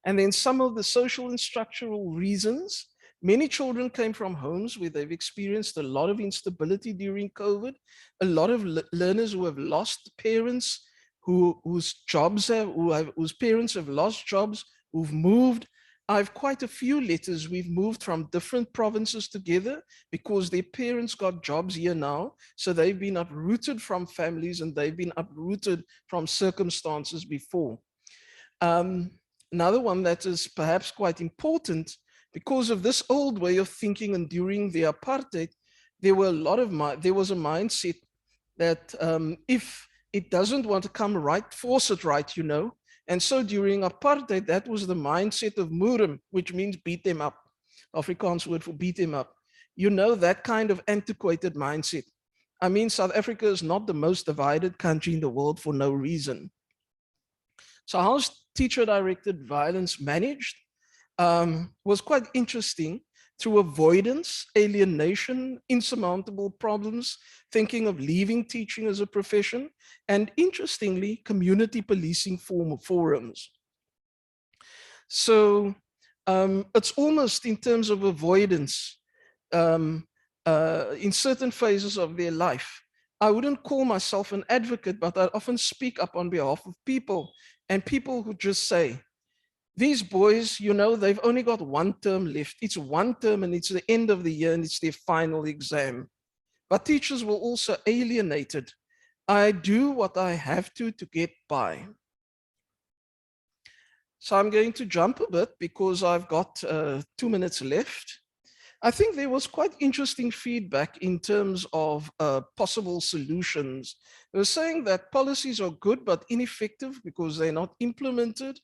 then some of the social and structural reasons. Many children came from homes where they've experienced a lot of instability during COVID. A lot of learners who have lost parents, whose parents have lost jobs, who've moved. I have quite a few letters. We've moved from different provinces together because their parents got jobs here now. So they've been uprooted from families and they've been uprooted from circumstances before. Another one that is perhaps quite important, because of this old way of thinking and during the apartheid, there was a mindset that if it doesn't want to come right, force it right, you know. And so during apartheid, that was the mindset of Murim, which means beat them up. Afrikaans word for beat them up. You know, that kind of antiquated mindset. I mean, South Africa is not the most divided country in the world for no reason. So how's teacher-directed violence managed? Was quite interesting through avoidance, alienation, insurmountable problems, thinking of leaving teaching as a profession, and interestingly, community policing forums. So it's almost in terms of avoidance in certain phases of their life. I wouldn't call myself an advocate, but I often speak up on behalf of people and people who just say, these boys, you know, they've only got one term left. It's one term and it's the end of the year and it's their final exam. But teachers were also alienated. I do what I have to get by. So I'm going to jump a bit because I've got 2 minutes left. I think there was quite interesting feedback in terms of possible solutions. They were saying that policies are good but ineffective because they're not implemented.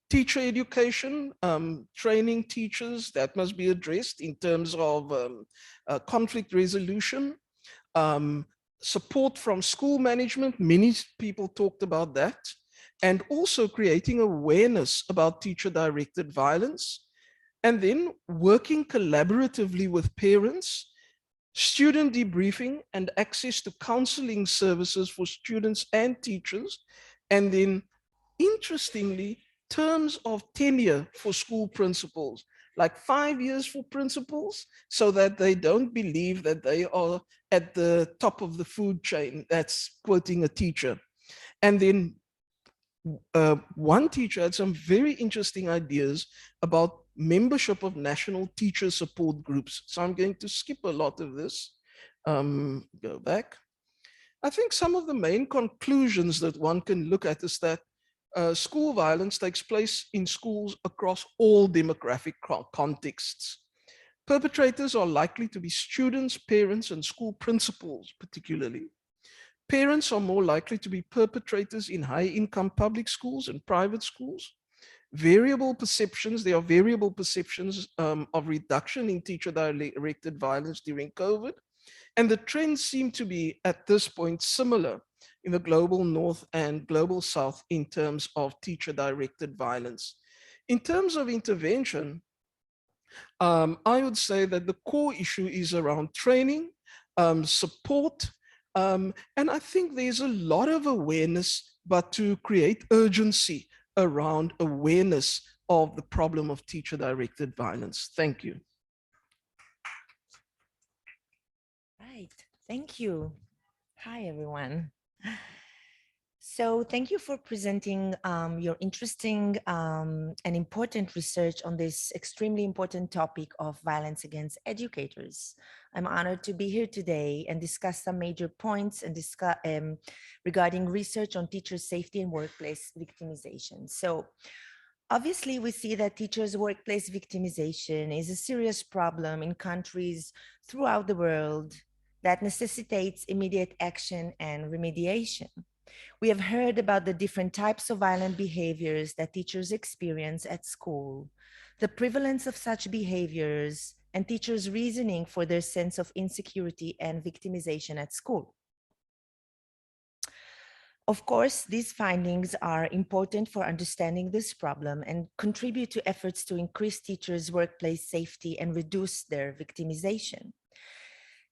Teacher education, training teachers, that must be addressed in terms of conflict resolution. Support from school management, many people talked about that. And also creating awareness about teacher-directed violence. And then working collaboratively with parents, student debriefing and access to counseling services for students and teachers. And then, interestingly, terms of tenure for school principals, like 5 years for principals, so that they don't believe that they are at the top of the food chain. That's quoting a teacher. And then one teacher had some very interesting ideas about membership of national teacher support groups. So I'm going to skip a lot of this. Go back. I think some of the main conclusions that one can look at is that school violence takes place in schools across all demographic contexts. Perpetrators are likely to be students, parents, and school principals, particularly. Parents are more likely to be perpetrators in high-income public schools and private schools. Variable perceptions, there are variable perceptions of reduction in teacher-directed violence during COVID. And the trends seem to be, at this point, similar in the global north and global south in terms of teacher-directed violence. In terms of intervention, I would say that the core issue is around training, support, and I think there's a lot of awareness, but to create urgency around awareness of the problem of teacher-directed violence. Thank you. Right, thank you. Hi, everyone. So thank you for presenting your interesting and important research on this extremely important topic of violence against educators. I'm honored to be here today and discuss some major points and discuss regarding research on teacher safety and workplace victimization. So obviously, we see that teachers' workplace victimization is a serious problem in countries throughout the world that necessitates immediate action and remediation. We have heard about the different types of violent behaviors that teachers experience at school, the prevalence of such behaviors, and teachers' reasoning for their sense of insecurity and victimization at school. Of course, these findings are important for understanding this problem and contribute to efforts to increase teachers' workplace safety and reduce their victimization.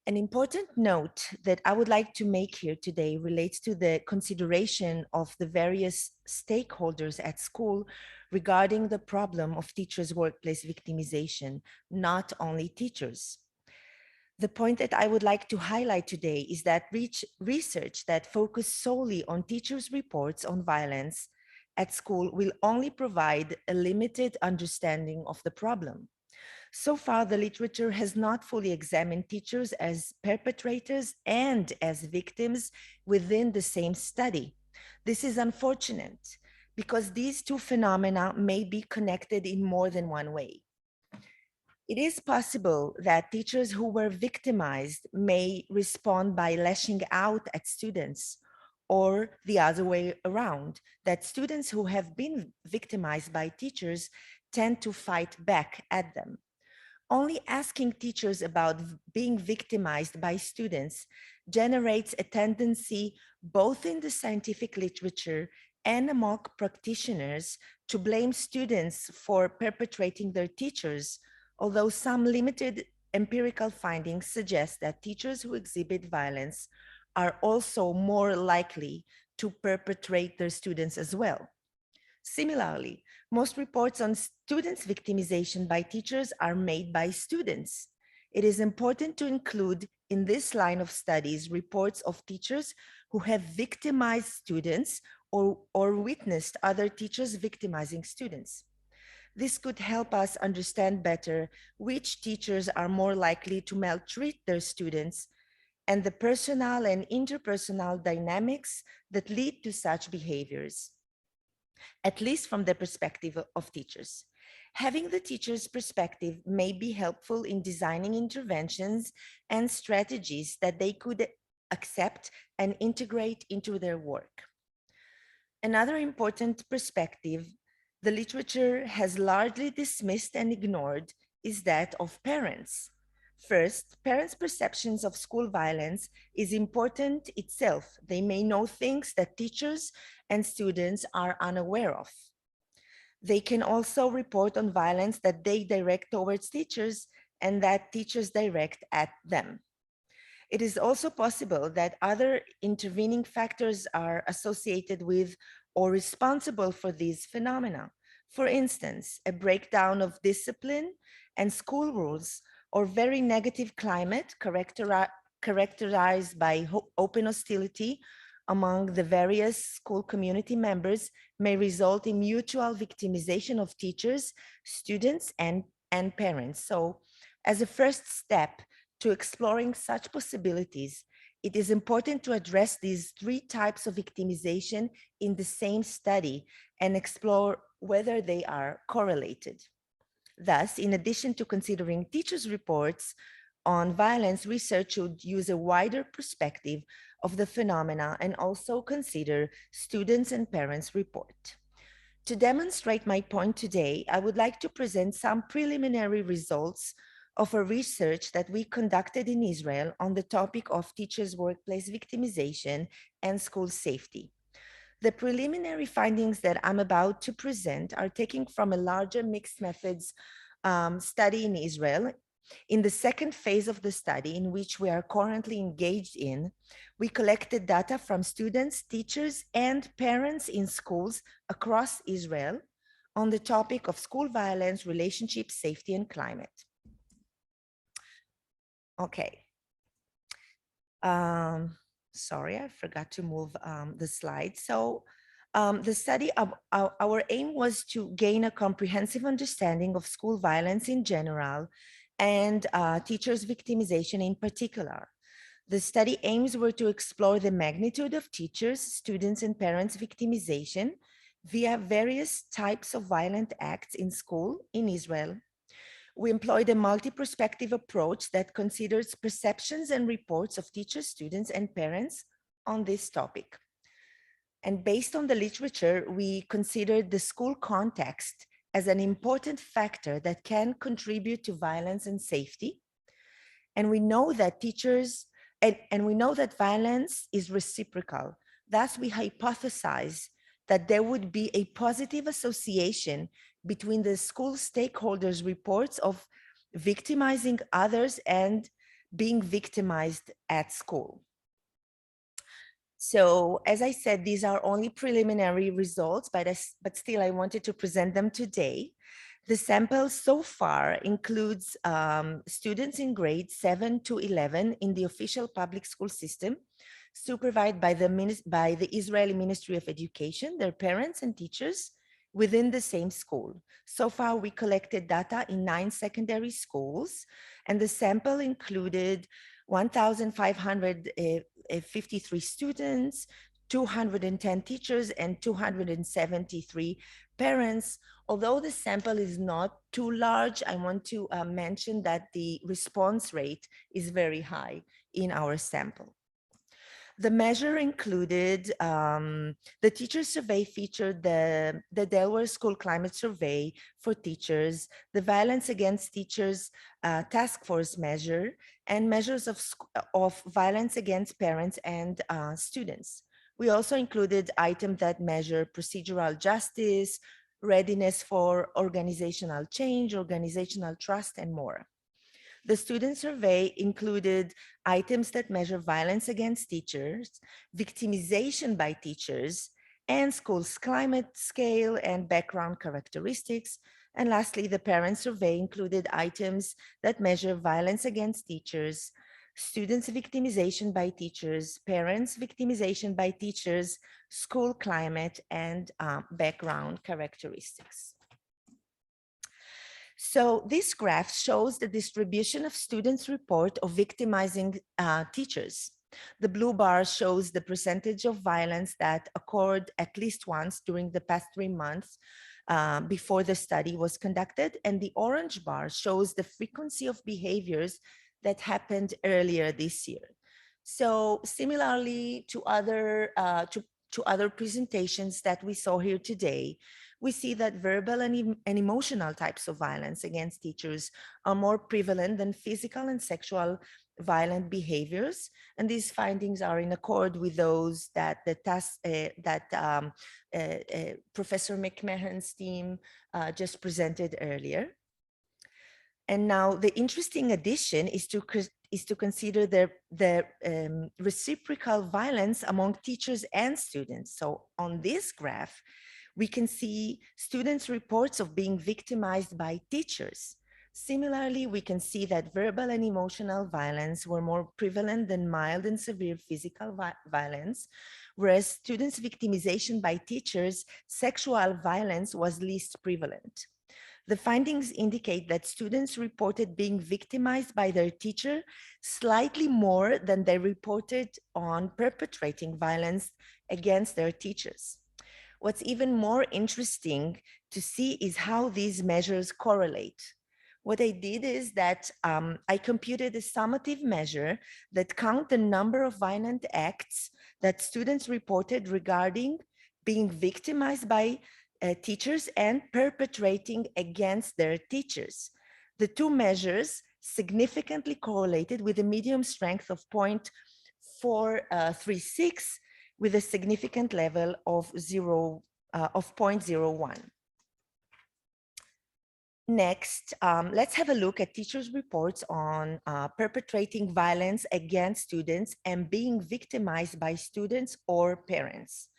An important note that I would like to make here today relates to the consideration of the various stakeholders at school regarding the problem of teachers' workplace victimization, not only teachers. The point that I would like to highlight today is that research that focuses solely on teachers' reports on violence at school will only provide a limited understanding of the problem. So far, the literature has not fully examined teachers as perpetrators and as victims within the same study. This is unfortunate because these two phenomena may be connected in more than one way. It is possible that teachers who were victimized may respond by lashing out at students, or the other way around, that students who have been victimized by teachers tend to fight back at them. Only asking teachers about being victimized by students generates a tendency, both in the scientific literature and among practitioners, to blame students for perpetrating their teachers, although some limited empirical findings suggest that teachers who exhibit violence are also more likely to perpetrate their students as well. Similarly, most reports on students' victimization by teachers are made by students. It is important to include in this line of studies reports of teachers who have victimized students or witnessed other teachers victimizing students. This could help us understand better which teachers are more likely to maltreat their students and the personal and interpersonal dynamics that lead to such behaviors, at least from the perspective of teachers. Having the teacher's perspective may be helpful in designing interventions and strategies that they could accept and integrate into their work. Another important perspective the literature has largely dismissed and ignored is that of parents. First, parents' perceptions of school violence is important itself. They may know things that teachers and students are unaware of. They can also report on violence that they direct towards teachers and that teachers direct at them. It is also possible that other intervening factors are associated with or responsible for these phenomena. For instance, a breakdown of discipline and school rules or very negative climate characterized by open hostility among the various school community members may result in mutual victimization of teachers, students, and parents. So as a first step to exploring such possibilities, it is important to address these three types of victimization in the same study and explore whether they are correlated. Thus, in addition to considering teachers' reports on violence, research should use a wider perspective of the phenomena and also consider students' and parents' report. To demonstrate my point today, I would like to present some preliminary results of a research that we conducted in Israel on the topic of teachers' workplace victimization and school safety. The preliminary findings that I'm about to present are taken from a larger mixed methods study in Israel. In the second phase of the study, in which we are currently engaged in, we collected data from students, teachers, and parents in schools across Israel on the topic of school violence, relationship, safety, and climate. Okay. Sorry, I forgot to move the slide. So the study of our aim was to gain a comprehensive understanding of school violence in general and teachers' victimization in particular. The study aims were to explore the magnitude of teachers, students, and parents' victimization via various types of violent acts in school in Israel. We employed a multi-perspective approach that considers perceptions and reports of teachers, students, and parents on this topic. And based on the literature, we considered the school context as an important factor that can contribute to violence and safety. And we know that and we know that violence is reciprocal. Thus, we hypothesize that there would be a positive association between the school stakeholders' reports of victimizing others and being victimized at school. So, as I said, these are only preliminary results, but still I wanted to present them today. The sample so far includes students in grades 7 to 11 in the official public school system, supervised by the Israeli Ministry of Education, their parents and teachers within the same school. So far, we collected data in 9 secondary schools, and the sample included 1,553 students, 210 teachers, and 273 parents. Although the sample is not too large, I want to mention that the response rate is very high in our sample. The measure included, the teacher survey featured the Delaware School Climate Survey for teachers, the Violence Against Teachers Task Force measure, and measures of violence against parents and students. We also included items that measure procedural justice, readiness for organizational change, organizational trust, and more. The student survey included items that measure violence against teachers, victimization by teachers, and school's climate scale and background characteristics. And lastly, the parent survey included items that measure violence against teachers, students' victimization by teachers, parents' victimization by teachers, school climate, and background characteristics. So this graph shows the distribution of students' report of victimizing teachers. The blue bar shows the percentage of violence that occurred at least once during the past 3 months before the study was conducted. And the orange bar shows the frequency of behaviors that happened earlier this year. So similarly to other presentations that we saw here today, we see that verbal and emotional types of violence against teachers are more prevalent than physical and sexual violent behaviors. And these findings are in accord with those that Professor McMahon's team just presented earlier. And now the interesting addition is to consider the reciprocal violence among teachers and students. So on this graph, we can see students' reports of being victimized by teachers. Similarly, we can see that verbal and emotional violence were more prevalent than mild and severe physical violence, whereas students' victimization by teachers, sexual violence was least prevalent. The findings indicate that students reported being victimized by their teacher slightly more than they reported on perpetrating violence against their teachers. What's even more interesting to see is how these measures correlate. What I did is that I computed a summative measure that count the number of violent acts that students reported regarding being victimized by teachers and perpetrating against their teachers. The two measures significantly correlated with a medium strength of 0.436 with a significant level of 0.01. Next, let's have a look at teachers' reports on perpetrating violence against students and being victimized by students or parents.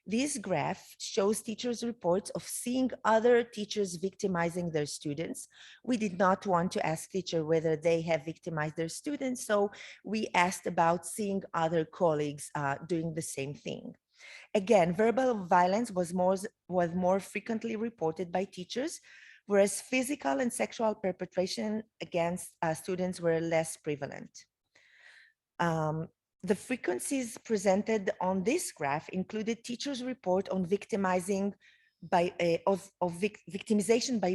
This graph shows teachers' reports of seeing other teachers victimizing their students. We did not want to ask teachers whether they have victimized their students, so we asked about seeing other colleagues doing the same thing. Again, verbal violence was more frequently reported by teachers, whereas physical and sexual perpetration against students were less prevalent. The frequencies presented on this graph included teachers' report on victimization by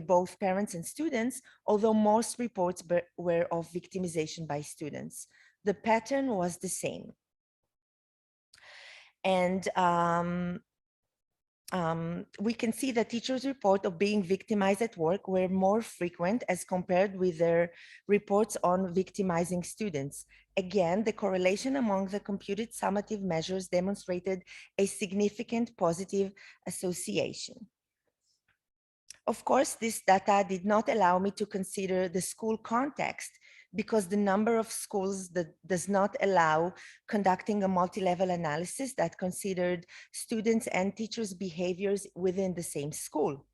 both parents and students, although most reports were of victimization by students. The pattern was the same. And we can see that teachers' report of being victimized at work were more frequent as compared with their reports on victimizing students. Again, the correlation among the computed summative measures demonstrated a significant positive association. Of course, this data did not allow me to consider the school context because the number of schools that does not allow conducting a multi-level analysis that considered students and teachers' behaviors within the same school.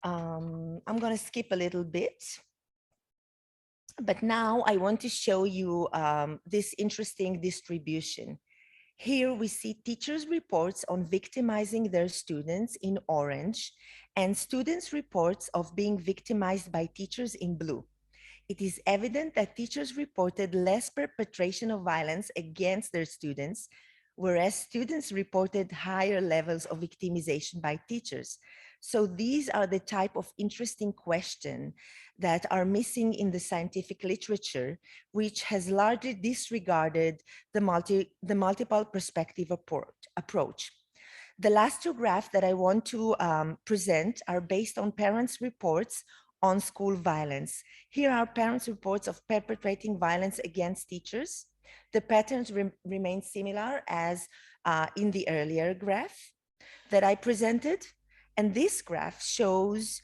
I'm going to skip a little bit. But now I want to show you this interesting distribution. Here we see teachers' reports on victimizing their students in orange and students' reports of being victimized by teachers in blue. It is evident that teachers reported less perpetration of violence against their students, whereas students reported higher levels of victimization by teachers. So these are the type of interesting questions that are missing in the scientific literature, which has largely disregarded the multiple perspective approach. The last two graphs that I want to present are based on parents' reports on school violence. Here are parents' reports of perpetrating violence against teachers. The patterns remain similar as in the earlier graph that I presented. And this graph shows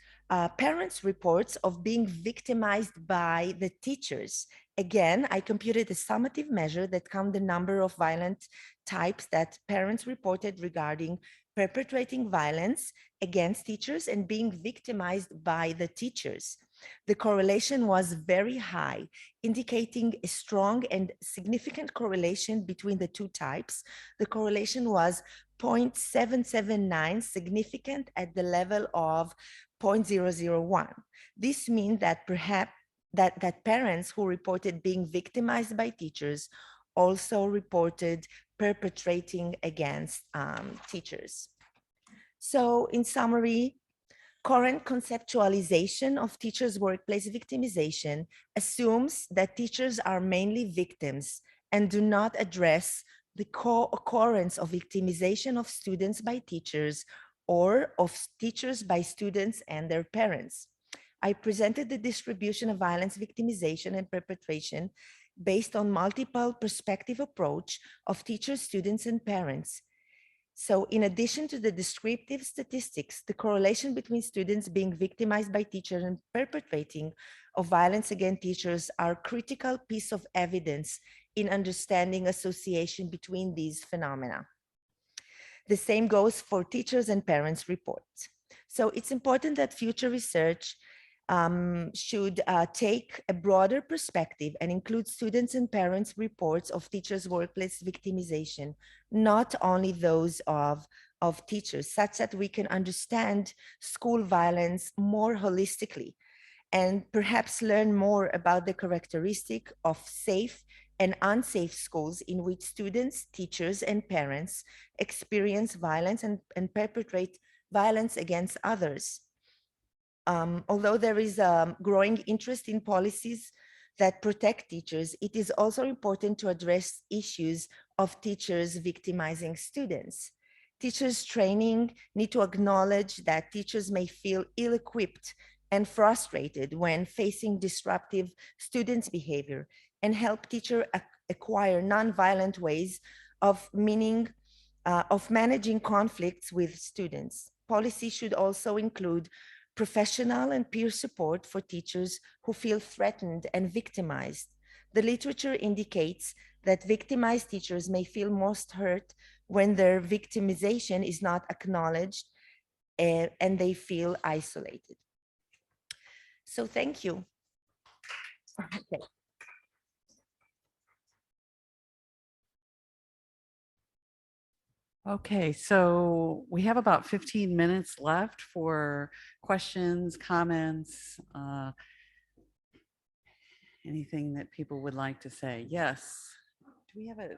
parents' reports of being victimized by the teachers. Again, I computed a summative measure that counts the number of violent types that parents reported regarding perpetrating violence against teachers and being victimized by the teachers. The correlation was very high, indicating a strong and significant correlation between the two types. The correlation was 0.779, significant at the level of 0.001. This means that perhaps that parents who reported being victimized by teachers also reported perpetrating against teachers. So in summary, current conceptualization of teachers' workplace victimization assumes that teachers are mainly victims and do not address the co-occurrence of victimization of students by teachers or of teachers by students and their parents. I presented the distribution of violence, victimization, and perpetration based on multiple perspective approach of teachers, students, and parents. So in addition to the descriptive statistics, the correlation between students being victimized by teachers and perpetrating of violence against teachers are critical piece of evidence in understanding association between these phenomena. The same goes for teachers and parents reports. So it's important that future research should take a broader perspective and include students and parents reports of teachers' workplace victimization, not only those of teachers, such that we can understand school violence more holistically and perhaps learn more about the characteristic of safe and unsafe schools in which students, teachers, and parents experience violence and perpetrate violence against others. Although there is a growing interest in policies that protect teachers, it is also important to address issues of teachers victimizing students. Teachers training need to acknowledge that teachers may feel ill-equipped and frustrated when facing disruptive students' behavior and help teachers acquire nonviolent ways of managing conflicts with students. Policy should also include professional and peer support for teachers who feel threatened and victimized. The literature indicates that victimized teachers may feel most hurt when their victimization is not acknowledged and they feel isolated. So thank you. Okay. Okay, so we have about 15 minutes left for questions, comments, anything that people would like to say. Yes. Do we have a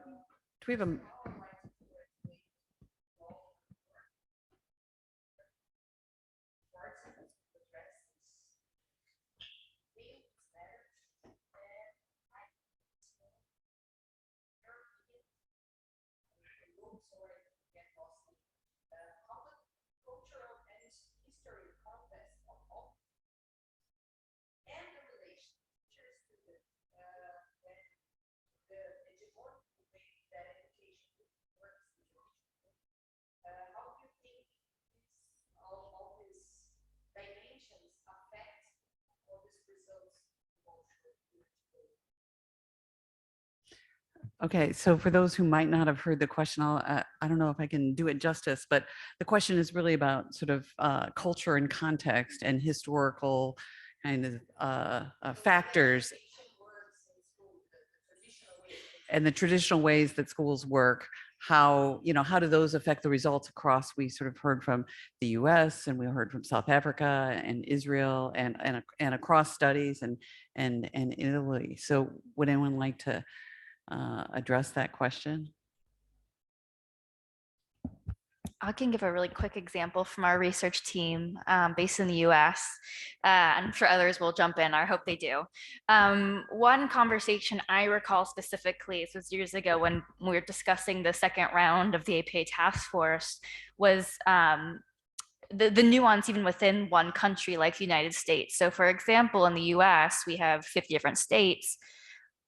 Okay, so for those who might not have heard the question, I don't know if I can do it justice, but the question is really about sort of culture and context and historical kind of factors and the traditional ways that schools work. How, you know, how do those affect the results across? We sort of heard from the US and we heard from South Africa and Israel and across studies and Italy. So would anyone like to address that question? I can give a really quick example from our research team based in the US. And I'm sure others will jump in. I hope they do. One conversation I recall specifically, this was years ago when we were discussing the second round of the APA task force, was the nuance even within one country like the United States. So for example, in the US, we have 50 different states,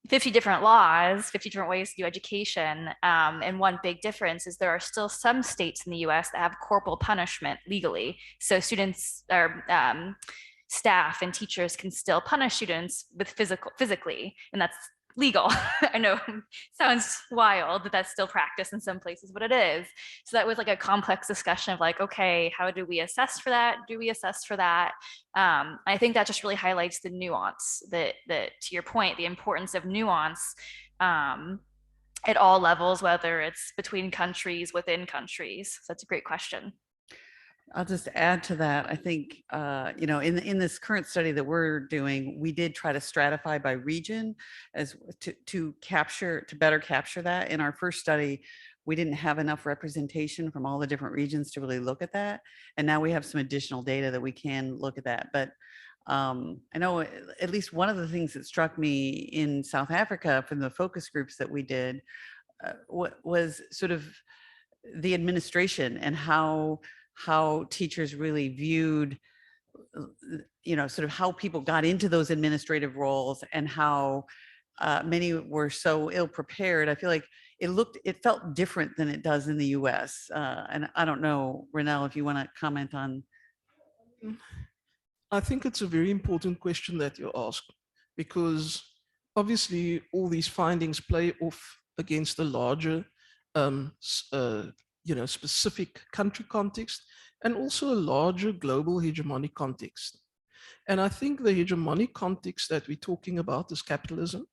50 different laws, 50 different ways to do education. And one big difference is there are still some states in the US that have corporal punishment legally. So students or staff and teachers can still punish students with physically, and that's legal. I know sounds wild, but that's still practice in some places, but it is. So that was like a complex discussion of like, okay, how do we assess for that? Do we assess for that? I think that just really highlights the nuance that to your point, the importance of nuance at all levels, whether it's between countries, within countries. So that's a great question. I'll just add to that. I think, you know, in this current study that we're doing, we did try to stratify by region as to better capture that. In our first study, we didn't have enough representation from all the different regions to really look at that. And now we have some additional data that we can look at that. But I know at least one of the things that struck me in South Africa from the focus groups that we did was sort of the administration and how teachers really viewed, you know, sort of how people got into those administrative roles and how many were so ill prepared. I feel like it felt different than it does in the US. And I don't know, Renelle, if you want to comment on. I think it's a very important question that you ask, because obviously all these findings play off against the larger you know, specific country context and also a larger global hegemonic context. And I think the hegemonic context that we're talking about is capitalism,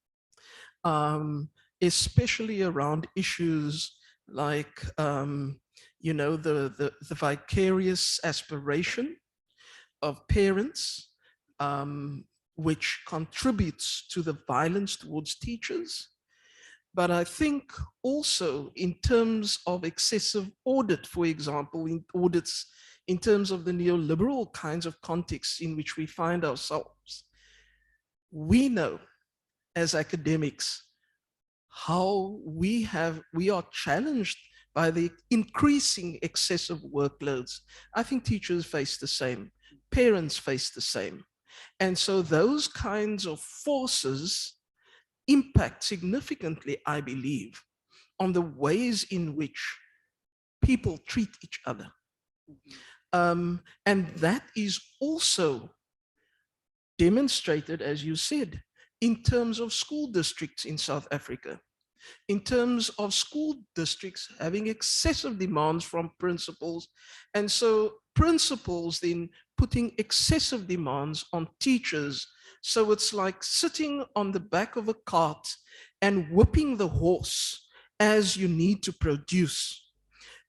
especially around issues like, you know, the vicarious aspiration of parents, which contributes to the violence towards teachers. But I think also in terms of excessive audit, for example, in audits in terms of the neoliberal kinds of contexts in which we find ourselves, we know as academics how we are challenged by the increasing excessive workloads. I think teachers face the same, parents face the same. And so those kinds of forces impact significantly, I believe, on the ways in which people treat each other. And that is also demonstrated, as you said, in terms of school districts in South Africa, in terms of school districts having excessive demands from principals. And so principals then putting excessive demands on teachers. So it's like sitting on the back of a cart and whipping the horse as you need to produce.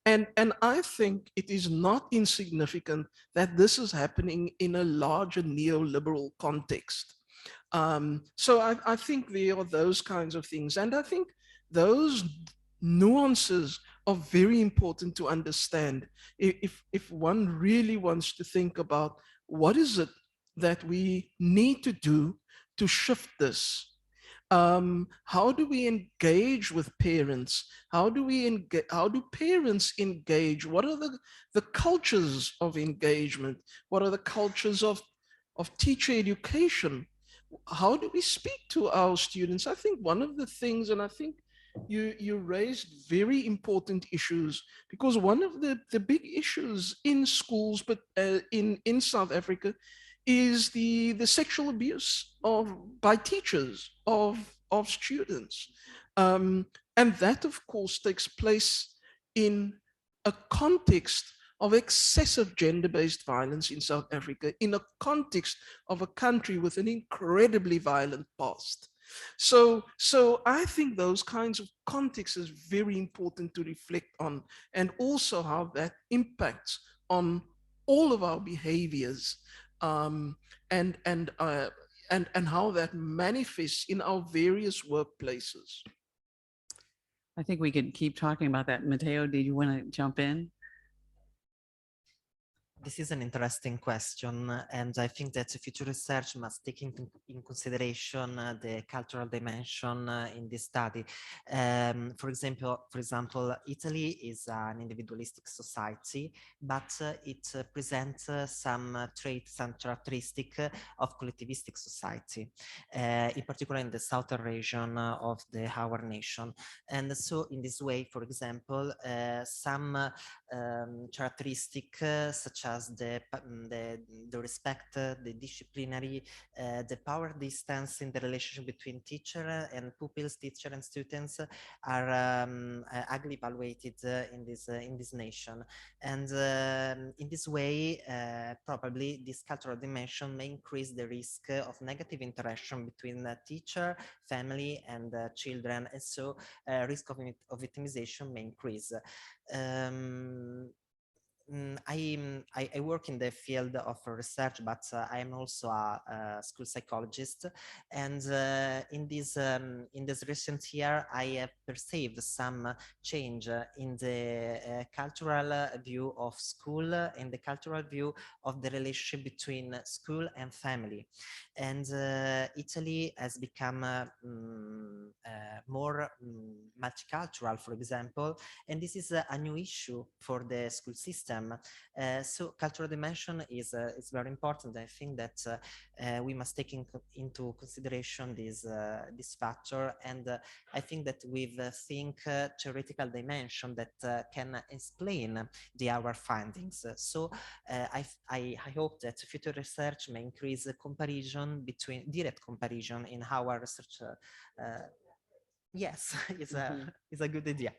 And I think it is not insignificant that this is happening in a larger neoliberal context. So I think there are those kinds of things. And I think those nuances are very important to understand. If one really wants to think about what is it that we need to do to shift this, how do we engage with parents? How do parents engage? What are the cultures of engagement? What are the cultures of teacher education? How do we speak to our students? I think one of the things, and I think you raised very important issues, because one of the big issues in schools, but in South Africa, is the sexual abuse by teachers of students. And that, of course, takes place in a context of excessive gender-based violence in South Africa, in a context of a country with an incredibly violent past. So I think those kinds of contexts is very important to reflect on, and also how that impacts on all of our behaviors, um, and, and, uh, and how that manifests in our various workplaces. I think we could keep talking about that. Matteo, did you want to jump in? This is an interesting question, and I think that future research must take in consideration the cultural dimension in this study. For example, Italy is an individualistic society, but it presents some traits and characteristics of collectivistic society, in particular in the southern region of our nation. And so in this way, for example, some characteristic such as the respect, the disciplinary, the power distance in the relationship between teacher and pupils, teacher and students are highly evaluated in this nation. And in this way, probably this cultural dimension may increase the risk of negative interaction between teacher, family, and children, and so risk of victimization may increase. I work in the field of research, but I am also a school psychologist, and in this recent year, I have perceived some change in the cultural view of school and the cultural view of the relationship between school and family. And Italy has become more multicultural, for example, and this is a new issue for the school system. So cultural dimension is very important. I think that we must take into consideration this factor, and I think that with think theoretical dimension that can explain our findings. So I hope that future research may increase the direct comparison in our research. Yes, it's a good idea.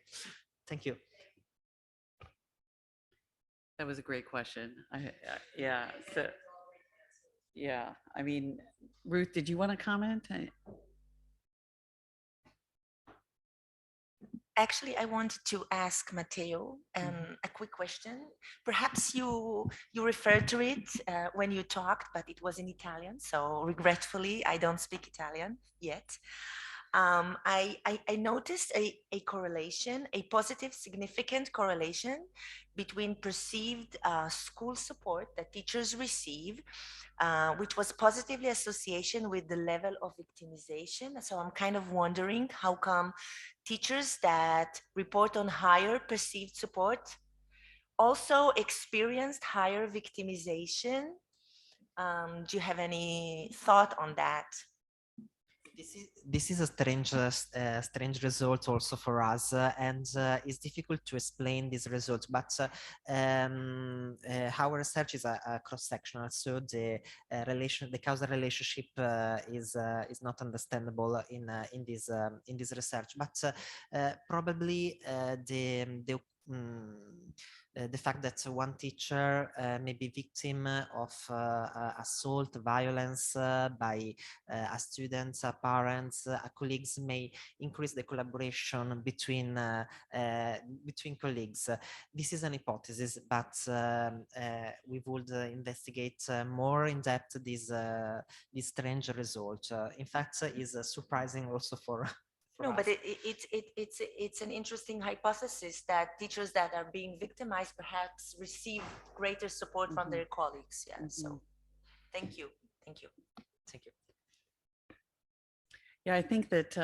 Thank you. That was a great question. Yeah. So, yeah. I mean, Ruth, did you want to comment? Actually, I wanted to ask Matteo a quick question. Perhaps you referred to it when you talked, but it was in Italian. So regretfully, I don't speak Italian yet. I noticed a correlation, a positive, significant correlation between perceived school support that teachers receive, which was positively association with the level of victimization. So I'm kind of wondering how come teachers that report on higher perceived support also experienced higher victimization. Do you have any thought on that? This is a strange result also for us, and it's difficult to explain this result. But our research is a cross-sectional, so the causal relationship is not understandable in this research. But probably the fact that one teacher may be victim of assault, violence by a student, a parents, a colleagues may increase the collaboration between colleagues. This is an hypothesis, but we would investigate more in depth this strange result. In fact, is surprising also for. No, but it's an interesting hypothesis that teachers that are being victimized perhaps receive greater support from their colleagues. Yeah. So thank you. Thank you. Thank you. Yeah, I think that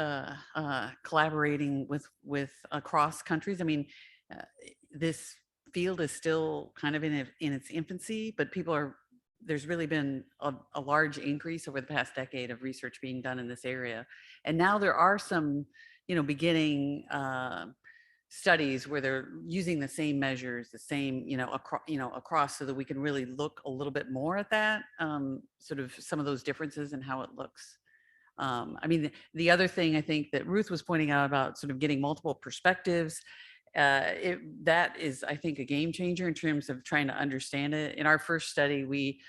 collaborating with across countries, I mean, this field is still kind of in its infancy, but there's really been a large increase over the past decade of research being done in this area. And now there are some, beginning studies where they're using the same measures, the same, across, so that we can really look a little bit more at that, sort of some of those differences and how it looks. I mean, the other thing I think that Ruth was pointing out about sort of getting multiple perspectives, that is, I think, a game changer in terms of trying to understand it. In our first study, we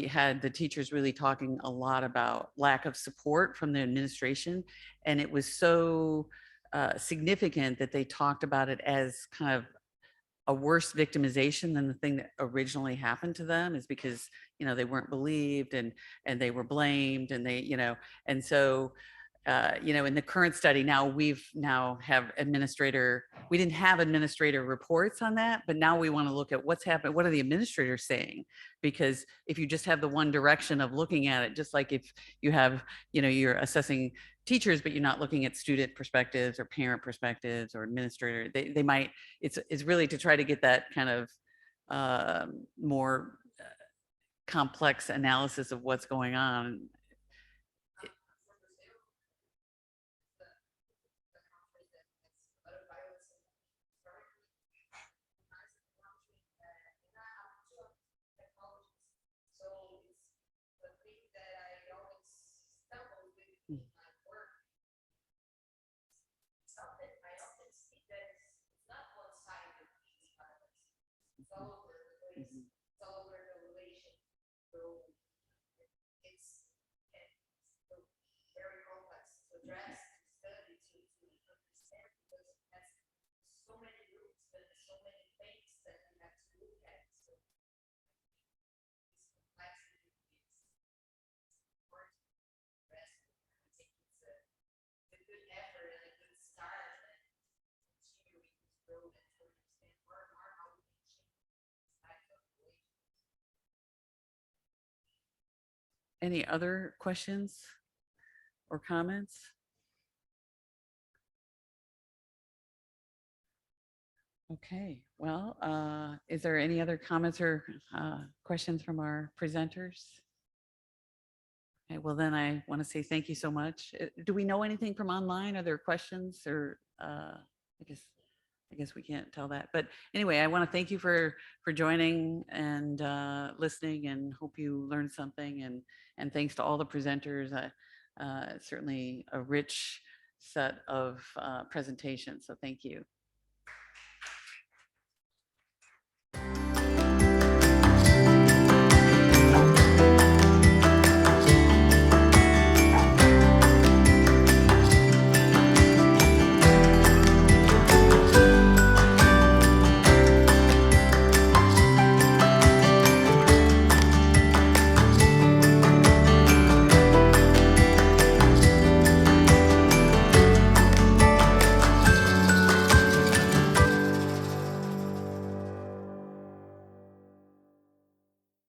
had the teachers really talking a lot about lack of support from the administration, and it was so significant that they talked about it as kind of a worse victimization than the thing that originally happened to them, is because they weren't believed and they were blamed, and and so in the current study now we have we didn't have administrator reports on that, but now we want to look at what's happened, what are the administrators saying, because if you just have the one direction of looking at it, just like if you have you're assessing teachers but you're not looking at student perspectives or parent perspectives or administrator, they might, it's really to try to get that kind of more complex analysis of what's going on. Mhm. Any other questions or comments? Okay, well, is there any other comments or questions from our presenters? Okay, well then I want to say thank you so much. Do we know anything from online? Are there questions or I guess we can't tell that. But anyway, I want to thank you for joining and listening, and hope you learned something. And thanks to all the presenters. Certainly a rich set of presentations. So thank you.